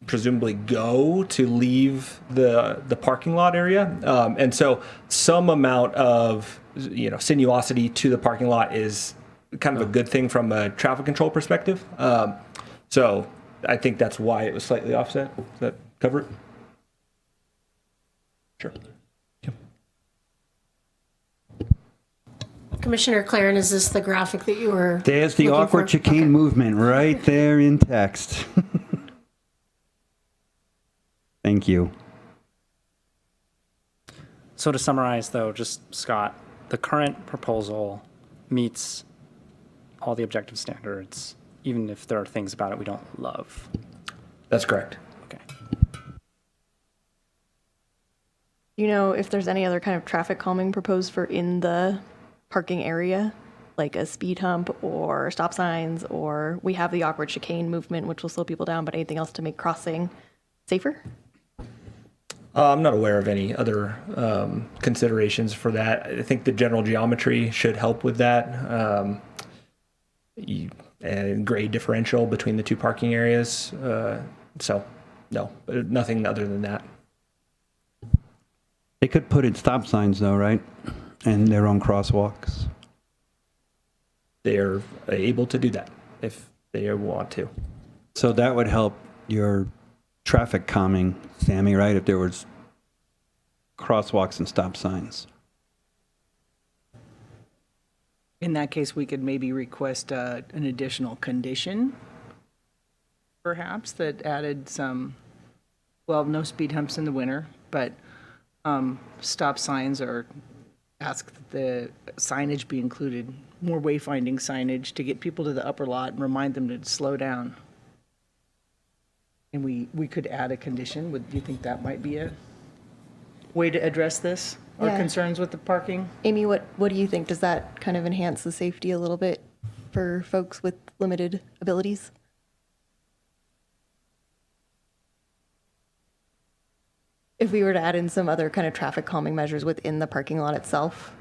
presumably go to leave the parking lot area. And so some amount of sinuosity to the parking lot is kind of a good thing from a traffic control perspective. So I think that's why it was slightly offset. Does that cover it? Sure. Commissioner Claren, is this the graphic that you were There's the looking awkward for? chicane Okay. movement right there in text. Thank you. So to summarize, though, just Scott, the current proposal meets all the objective standards, even if there are things about it we don't love. That's correct. Okay. Do you know if there's any other kind of traffic calming proposed for in the parking area, like a speed hump or stop signs, or we have the awkward chicane movement, which will slow people down, but anything else to make crossing safer? I'm not aware of any other considerations for that. I think the general geometry should help with that. And grade differential between the two parking areas. So, no, nothing other than that. They could put in stop signs though, right? And their own crosswalks. They're able to do that if they want to. So that would help your traffic calming, Sammy, right? If there was crosswalks and stop signs. In that case, we could maybe request an additional condition, perhaps, that added some, well, no speed humps in the winter, but stop signs, or ask that the signage be included, more wayfinding signage to get people to the upper lot and remind them to slow down. And we could add a condition. Do you think that might be a way to address this? Our Yeah. concerns with the parking? Amy, what do you think? Does that kind of enhance the safety a little bit for folks with limited abilities? If we were to add in some other kind of traffic calming measures within the parking lot itself?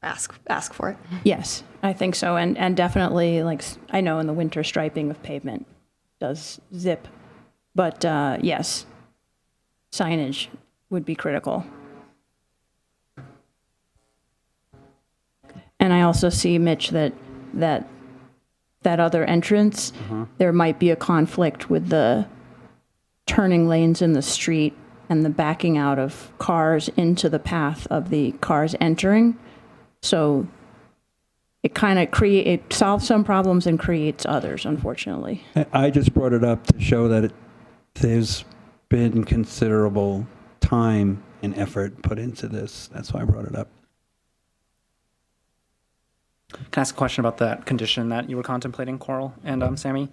ask for it. Yes, I think so. And definitely, like, I know in the winter striping of pavement does zip. But yes, signage would be critical. And I also see, Mitch, that other entrance, there might be a conflict with the turning lanes in the street and the backing out of cars into the path of the cars entering. So it kind of it solves some problems and creates others, unfortunately. I just brought it up to show that there's been considerable time and effort put into this. That's why I brought it up. Can I ask a question about that condition that you were contemplating, Coral and Sammy?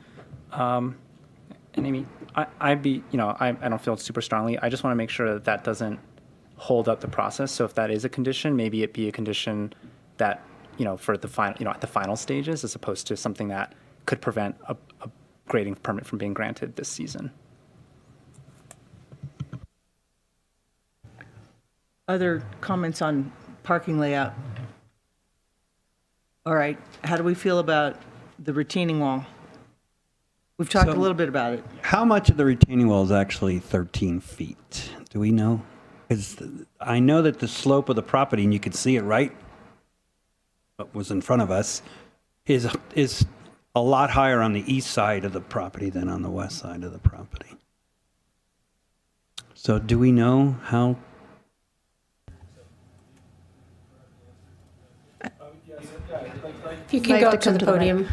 And Amy, I don't feel super strongly. I just want to make sure that that doesn't hold up the process. So if that is a condition, maybe it be a condition that, for the final, at the final stages, as opposed to something that could prevent a grading permit from being granted this season. Other comments on parking layout? All right, how do we feel about the retaining wall? We've talked a little bit about it. How much of the retaining wall is actually 13 feet? Do we know? Because I know that the slope of the property, and you can see it right, what was in front of us, is a lot higher on the east side of the property than on the west side of the property. So do we know how? If you can go up to the podium.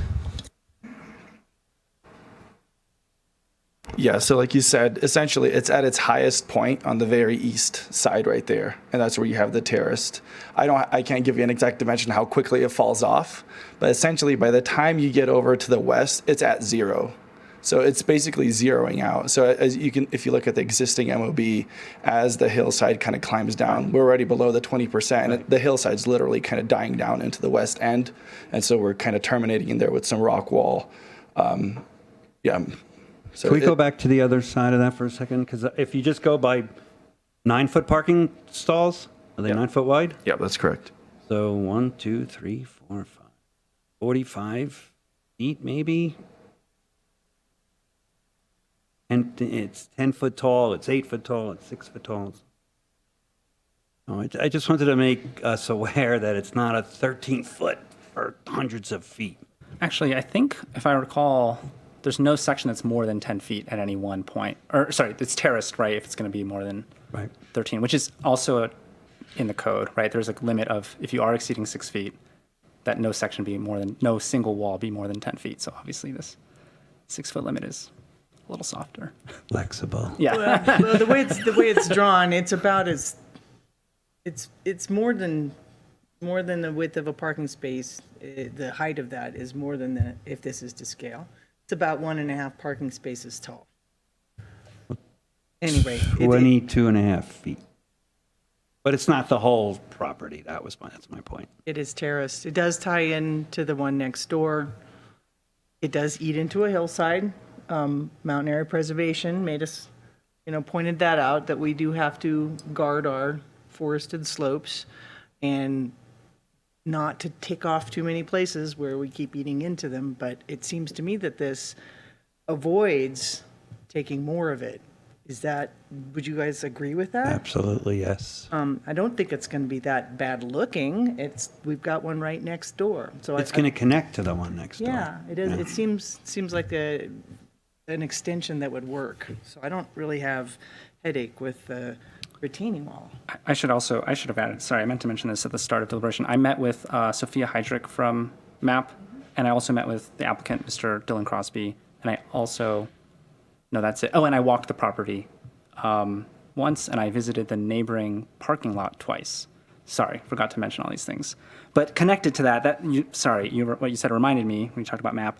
Yeah, so like you said, essentially it's at its highest point on the very east side right there, and that's where you have the terraced. I can't give you an exact dimension how quickly it falls off, but essentially by the time you get over to the west, it's at zero. So it's basically zeroing out. So as you can, if you look at the existing MOB, as the hillside kind of climbs down, we're already below the 20%, and the hillside's literally kind of dying down into the west end, and so we're kind of terminating in there with some rock wall. Yeah. So Can we go back to the other side of that for a second? Because if you just go by 9-foot parking stalls, are they 9 foot wide? Yeah, that's correct. So 1, 2, 3, 4, 5, 45 feet maybe? And it's 10 foot tall, it's 8 foot tall, it's 6 foot tall. Oh, I just wanted to make us aware that it's not a 13 foot for hundreds of feet. Actually, I think, if I recall, there's no section that's more than 10 feet at any one point. Or, sorry, it's terraced, right, if it's going to be more than 13, which is also in the code, right? There's a limit of, if you are exceeding 6 feet, that no single wall be more than 10 feet. So obviously this 6 foot limit is a little softer. Flexible. Yeah. Well, the way it's drawn, it's about it's more than the width of a parking space. The height of that is more than if this is to scale. It's about 1.5 parking spaces tall. Anyway, 22.5 feet. But it's not the whole property. That's my point. it is terraced. It does tie in to the one next door. It does eat into a hillside. Mountain Area Preservation made us, pointed that out, that we do have to guard our forested slopes and not to tick off too many places where we keep eating into them. But it seems to me that this avoids taking more of it. Would you guys agree with that? Absolutely, yes. I don't think it's going to be that bad looking. We've got one right next door. So It's going to connect to the one next door. yeah, it is. It seems like an extension that would work. So I don't really have headache with the retaining wall. I should have added, sorry, I meant to mention this at the start of deliberation. I met with Sophia Heydrich from MAP, and I also met with the applicant, Mr. Dylan Crosby, and I also, no, that's it. Oh, and I walked the property once, and I visited the neighboring parking lot twice. Sorry, forgot to mention all these things. But connected to that, what you said reminded me when you talked about MAP.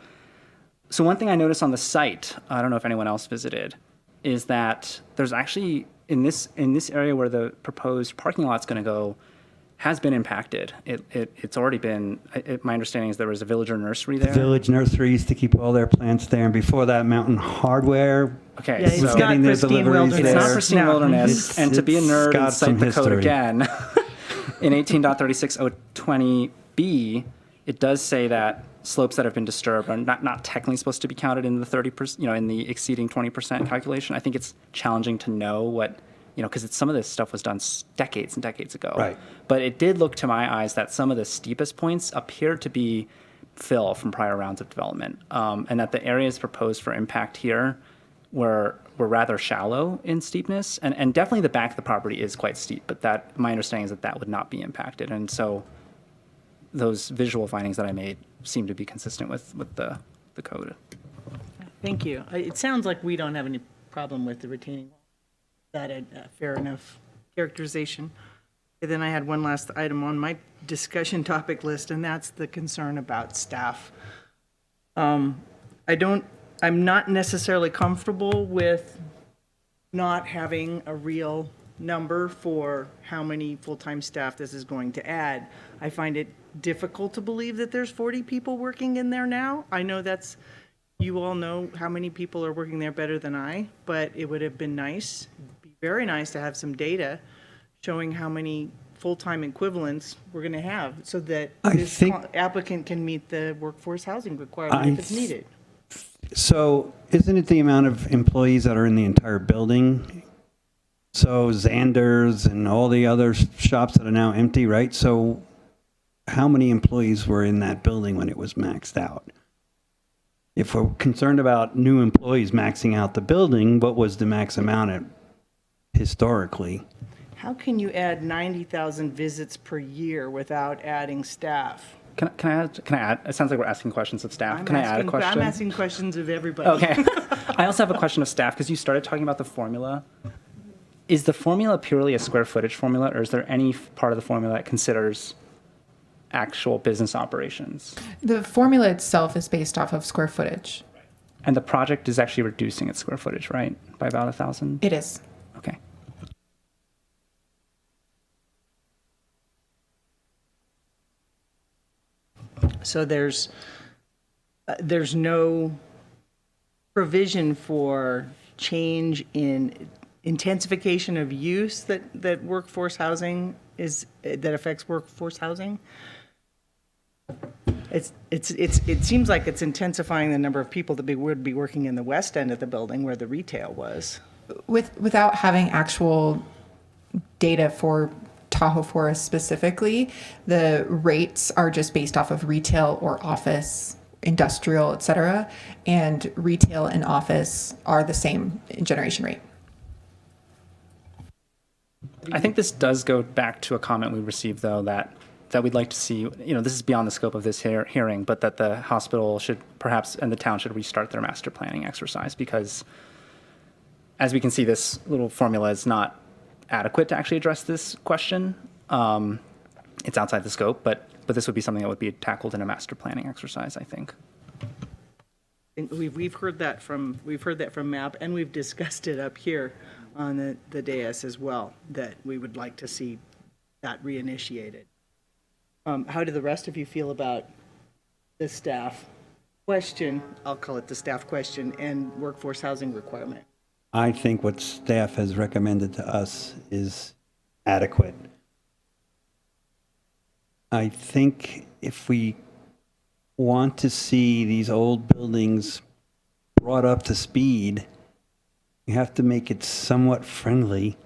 So one thing I noticed on the site, I don't know if anyone else visited, is that there's actually, in this area where the proposed parking lot's going to go, has been impacted. It's already been, my understanding is there was a villager nursery there. The Village Nursery used to keep all their plants there, and before that, Mountain Hardware. Okay, Yeah, it's so not getting their pristine deliveries wilderness. it's not there. pristine No. wilderness, and to be a nerd and got cite some the code history. again, in 18.36020B, it does say that slopes that have been disturbed are not technically supposed to be counted in the 30%, in the exceeding 20% calculation. I think it's challenging to know what, because some of this stuff was done decades and decades ago. Right. But it did look to my eyes that some of the steepest points appeared to be fill from prior rounds of development, and that the areas proposed for impact here were rather shallow in steepness, and definitely the back of the property is quite steep, but that my understanding is that would not be impacted, and so those visual findings that I made seem to be consistent with the code. Thank you. It sounds like we don't have any problem with the retaining wall. That a fair enough characterization. And then I had one last item on my discussion topic list, and that's the concern about staff. I'm not necessarily comfortable with not having a real number for how many full-time staff this is going to add. I find it difficult to believe that there's 40 people working in there now. I know you all know how many people are working there better than I, but it would have been nice, be very nice to have some data showing how many full-time equivalents we're going to have so that this applicant can meet the workforce housing requirement if it's needed. So isn't it the amount of employees that are in the entire building? So Xander's and all the other shops that are now empty, right? So how many employees were in that building when it was maxed out? If we're concerned about new employees maxing out the building, what was the max amount historically? How can you add 90,000 visits per year without adding staff? Can I add? It sounds like we're asking questions of staff. Can I add a question? I'm asking questions of everybody. Okay. I also have a question of staff because you started talking about the formula. Is the formula purely a square footage formula, or is there any part of the formula that considers actual business operations? The formula itself is based off of square footage. And the project is actually reducing its square footage, right? By about 1,000? It is. Okay. So there's no provision for change in intensification of use that workforce housing that affects workforce housing. It seems like it's intensifying the number of people that would be working in the west end of the building where the retail was. Without having actual data for Tahoe Forest specifically, the rates are just based off of retail or office, industrial, et cetera, and retail and office are the same generation rate. I think this does go back to a comment we received, though, that we'd like to see, this is beyond the scope of this hearing, but that the hospital should perhaps, and the town should restart their master planning exercise, because as we can see, this little formula is not adequate to actually address this question. It's outside the scope, but this would be something that would be tackled in a master planning exercise, I think. We've heard that from MAP, and we've discussed it up here on the dais as well, that we would like to see that reinitiated. How do the rest of you feel about the staff question, I'll call it the staff question, and workforce housing requirement? I think what staff has recommended to us is adequate. I think if we want to see these old buildings brought up to speed, we have to make it somewhat friendly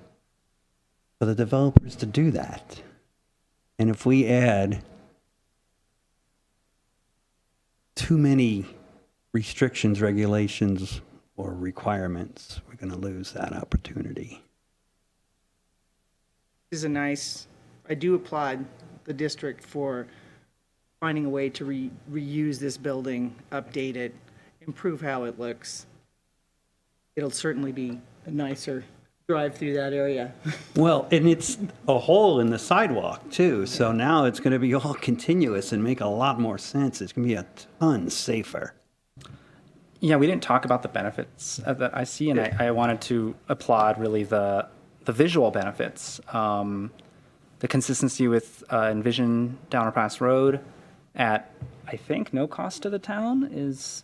for the developers to do that. And if we add too many restrictions, regulations, or requirements, we're going to lose that opportunity. I do applaud the district for finding a way to reuse this building, update it, improve how it looks. It'll certainly be a nicer drive through that area. Well, and it's a hole in the sidewalk too, so now it's going to be all continuous and make a lot more sense. It's going to be a ton safer. Yeah, we didn't talk about the benefits that I see, and I wanted to applaud really the visual benefits. The consistency with Envision Downer Pass Road at, I think, no cost to the town is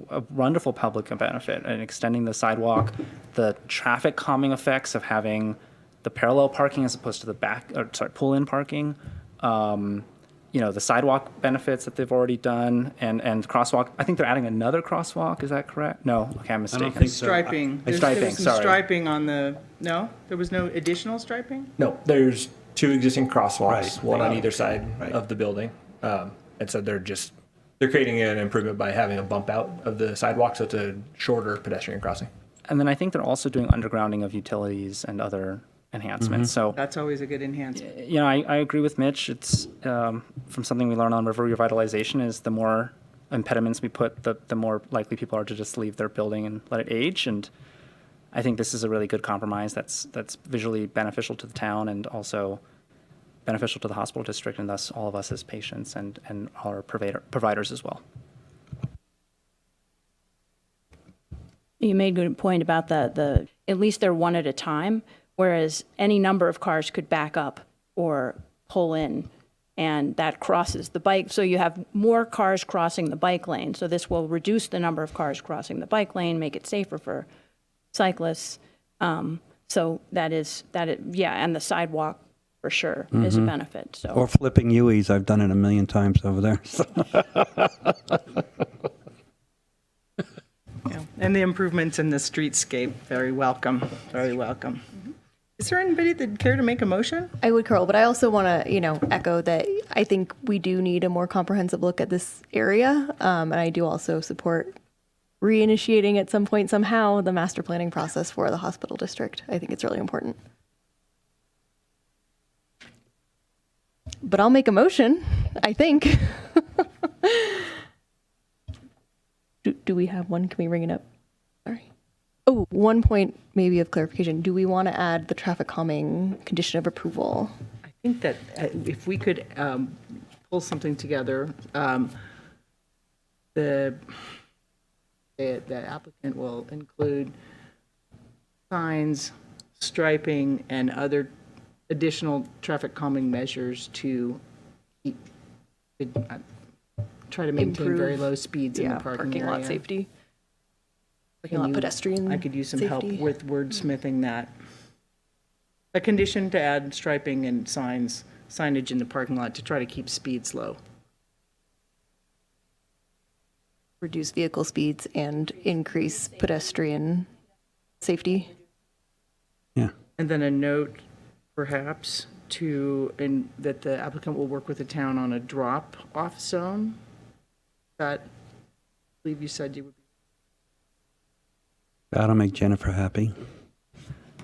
a wonderful public benefit, and extending the sidewalk, the traffic calming effects of having the parallel parking as opposed to the pull-in parking. The sidewalk benefits that they've already done and crosswalk. I think they're adding another crosswalk. Is that correct? No. Okay, I'm mistaken. think so. Striping. There Striping, was some sorry. striping on the, no? There was no additional striping? No, there's 2 existing crosswalks, Right. one on either side Right. of the building. And so they're creating an improvement by having a bump out of the sidewalk, so it's a shorter pedestrian crossing. And then I think they're also doing undergrounding of utilities and other enhancements. So, That's always a good enhancement. I agree with Mitch. It's from something we learned on river revitalization is the more impediments we put, the more likely people are to just leave their building and let it age. And I think this is a really good compromise that's visually beneficial to the town and also beneficial to the hospital district and thus all of us as patients and our providers as well. You made a good point about the at least they're one at a time, whereas any number of cars could back up or pull in, and that crosses the bike. So you have more cars crossing the bike lane. So this will reduce the number of cars crossing the bike lane, make it safer for cyclists. So and the sidewalk for sure is a benefit. So Or flipping U's. I've done it a million times over there. Yeah. And the improvements in the streetscape, very welcome, very welcome. Is there anybody that'd care to make a motion? I would, Carl, but I also want to, echo that I think we do need a more comprehensive look at this area. And I do also support reinitiating at some point somehow the master planning process for the hospital district. I think it's really important. But I'll make a motion, I think. Do we have one? Can we bring it up? Sorry. Oh, one point maybe of clarification. Do we want to add the traffic calming condition of approval? I think that if we could pull something together, the applicant will include signs, striping, and other additional traffic calming measures to keep, try to maintain Improve, very low speeds in the parking area. lot safety. Can lot you- pedestrian I could use some help safety. with wordsmithing that. A condition to add striping and signage in the parking lot to try to keep speeds low. Reduce vehicle speeds and increase pedestrian safety. Yeah. And then a note perhaps that the applicant will work with the town on a drop-off zone. That, I believe you said you would. That'll make Jennifer happy.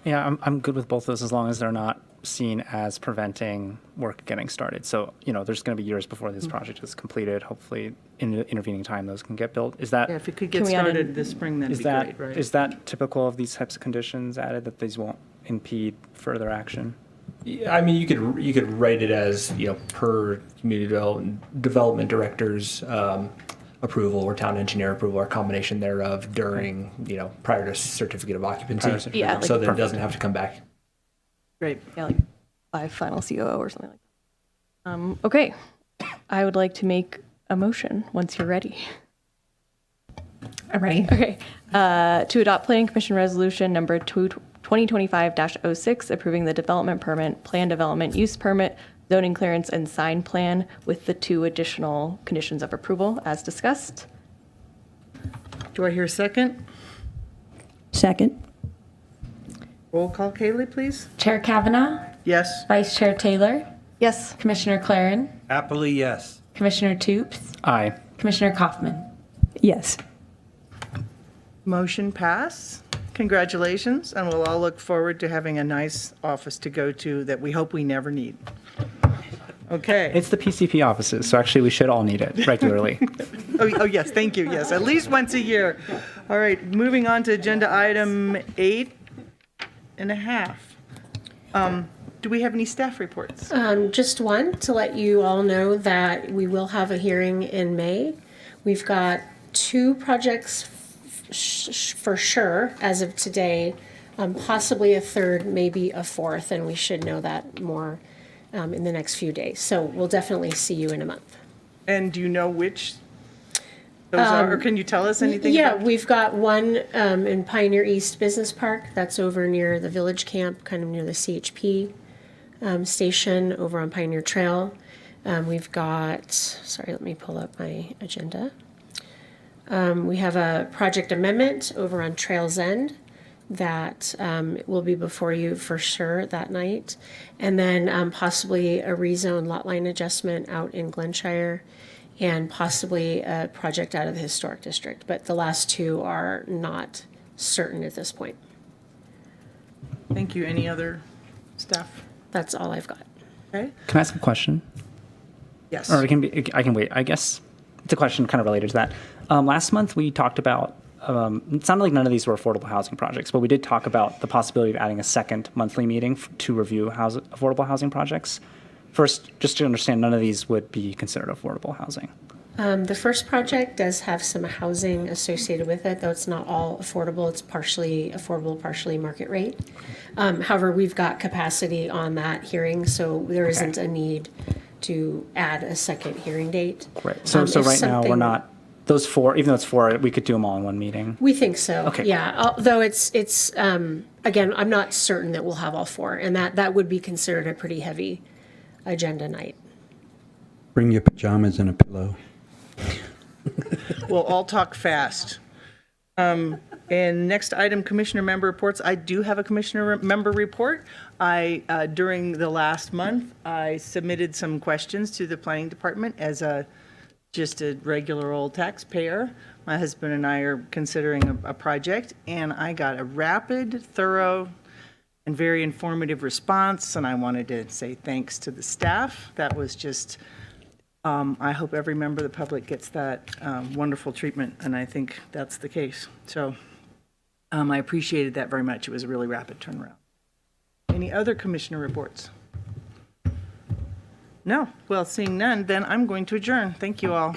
Yeah, I'm good with both those as long as they're not seen as preventing work getting started. So, there's going to be years before this project is completed. Hopefully, in the intervening time, those can get built. Is that Yeah, if it could get Can we add in- started this spring, that'd is be that great, right? is that typical of these types of conditions added that these won't impede further action? Yeah, I mean, you could write it as per community development director's approval or town engineer approval or combination thereof during prior to certificate of occupancy. Prior to certificate. Yeah, so like that it doesn't have to come back. Great. Yeah, like by final COO or something like that. Okay, I would like to make a motion once you're ready. I'm ready. Okay, to adopt Planning Commission Resolution number 2025-06, approving the development permit, plan development use permit, zoning clearance, and sign plan with the 2 additional conditions of approval as discussed. Do I hear a second? second, Roll call, Kaylee, please. Chair Kavanaugh, Yes. Vice Chair Taylor, Yes. Commissioner Claren, Happily, yes. Commissioner Toops, Aye. Commissioner Kaufman. yes. Motion pass. Congratulations, and we'll all look forward to having a nice office to go to that we hope we never need. Okay. It's the PCP offices, so actually we should all need it regularly. Oh, yes, thank you, yes, at least once a year. All right, moving on to agenda item 8.5. Do we have any staff reports? Just one to let you all know that we will have a hearing in May. We've got 2 projects for sure as of today, possibly a third, maybe a fourth, and we should know that more in the next few days. So we'll definitely see you in a month. And do you know which those are, or can you tell us anything? Yeah, about- we've got one in Pioneer East Business Park. That's over near the Village Camp, kind of near the CHP station over on Pioneer Trail. We've got, sorry, let me pull up my agenda. We have a project amendment over on Trails End that will be before you for sure that night. And then possibly a rezone lot line adjustment out in Glenshire, and possibly a project out of the historic district. But the last two are not certain at this point. Thank you. Any other stuff? That's all I've got. Okay. Can I ask a question? Yes. Or I can wait. I guess it's a question kind of related to that. Last month we talked about, it sounded like none of these were affordable housing projects, but we did talk about the possibility of adding a second monthly meeting to review affordable housing projects. First, just to understand, none of these would be considered affordable housing. The first project does have some housing associated with it, though it's not all affordable. It's partially affordable, partially market rate. However, we've got capacity on that hearing, so there isn't a need to add a second hearing date. Right. So right now we're not, those four, even though it's four, we could do them all in one meeting. We think so. Okay. Yeah. Although it's again, I'm not certain that we'll have all four, and that would be considered a pretty heavy agenda night. Bring your pajamas and a pillow. We'll all talk fast. And next item, commissioner member reports. I do have a commissioner member report. During the last month, I submitted some questions to the planning department as just a regular old taxpayer. My husband and I are considering a project, and I got a rapid, thorough, and very informative response, and I wanted to say thanks to the staff. That was just, I hope every member of the public gets that wonderful treatment, and I think that's the case. So I appreciated that very much. It was a really rapid turnaround. Any other commissioner reports? No? Well, seeing none, then I'm going to adjourn. Thank you all.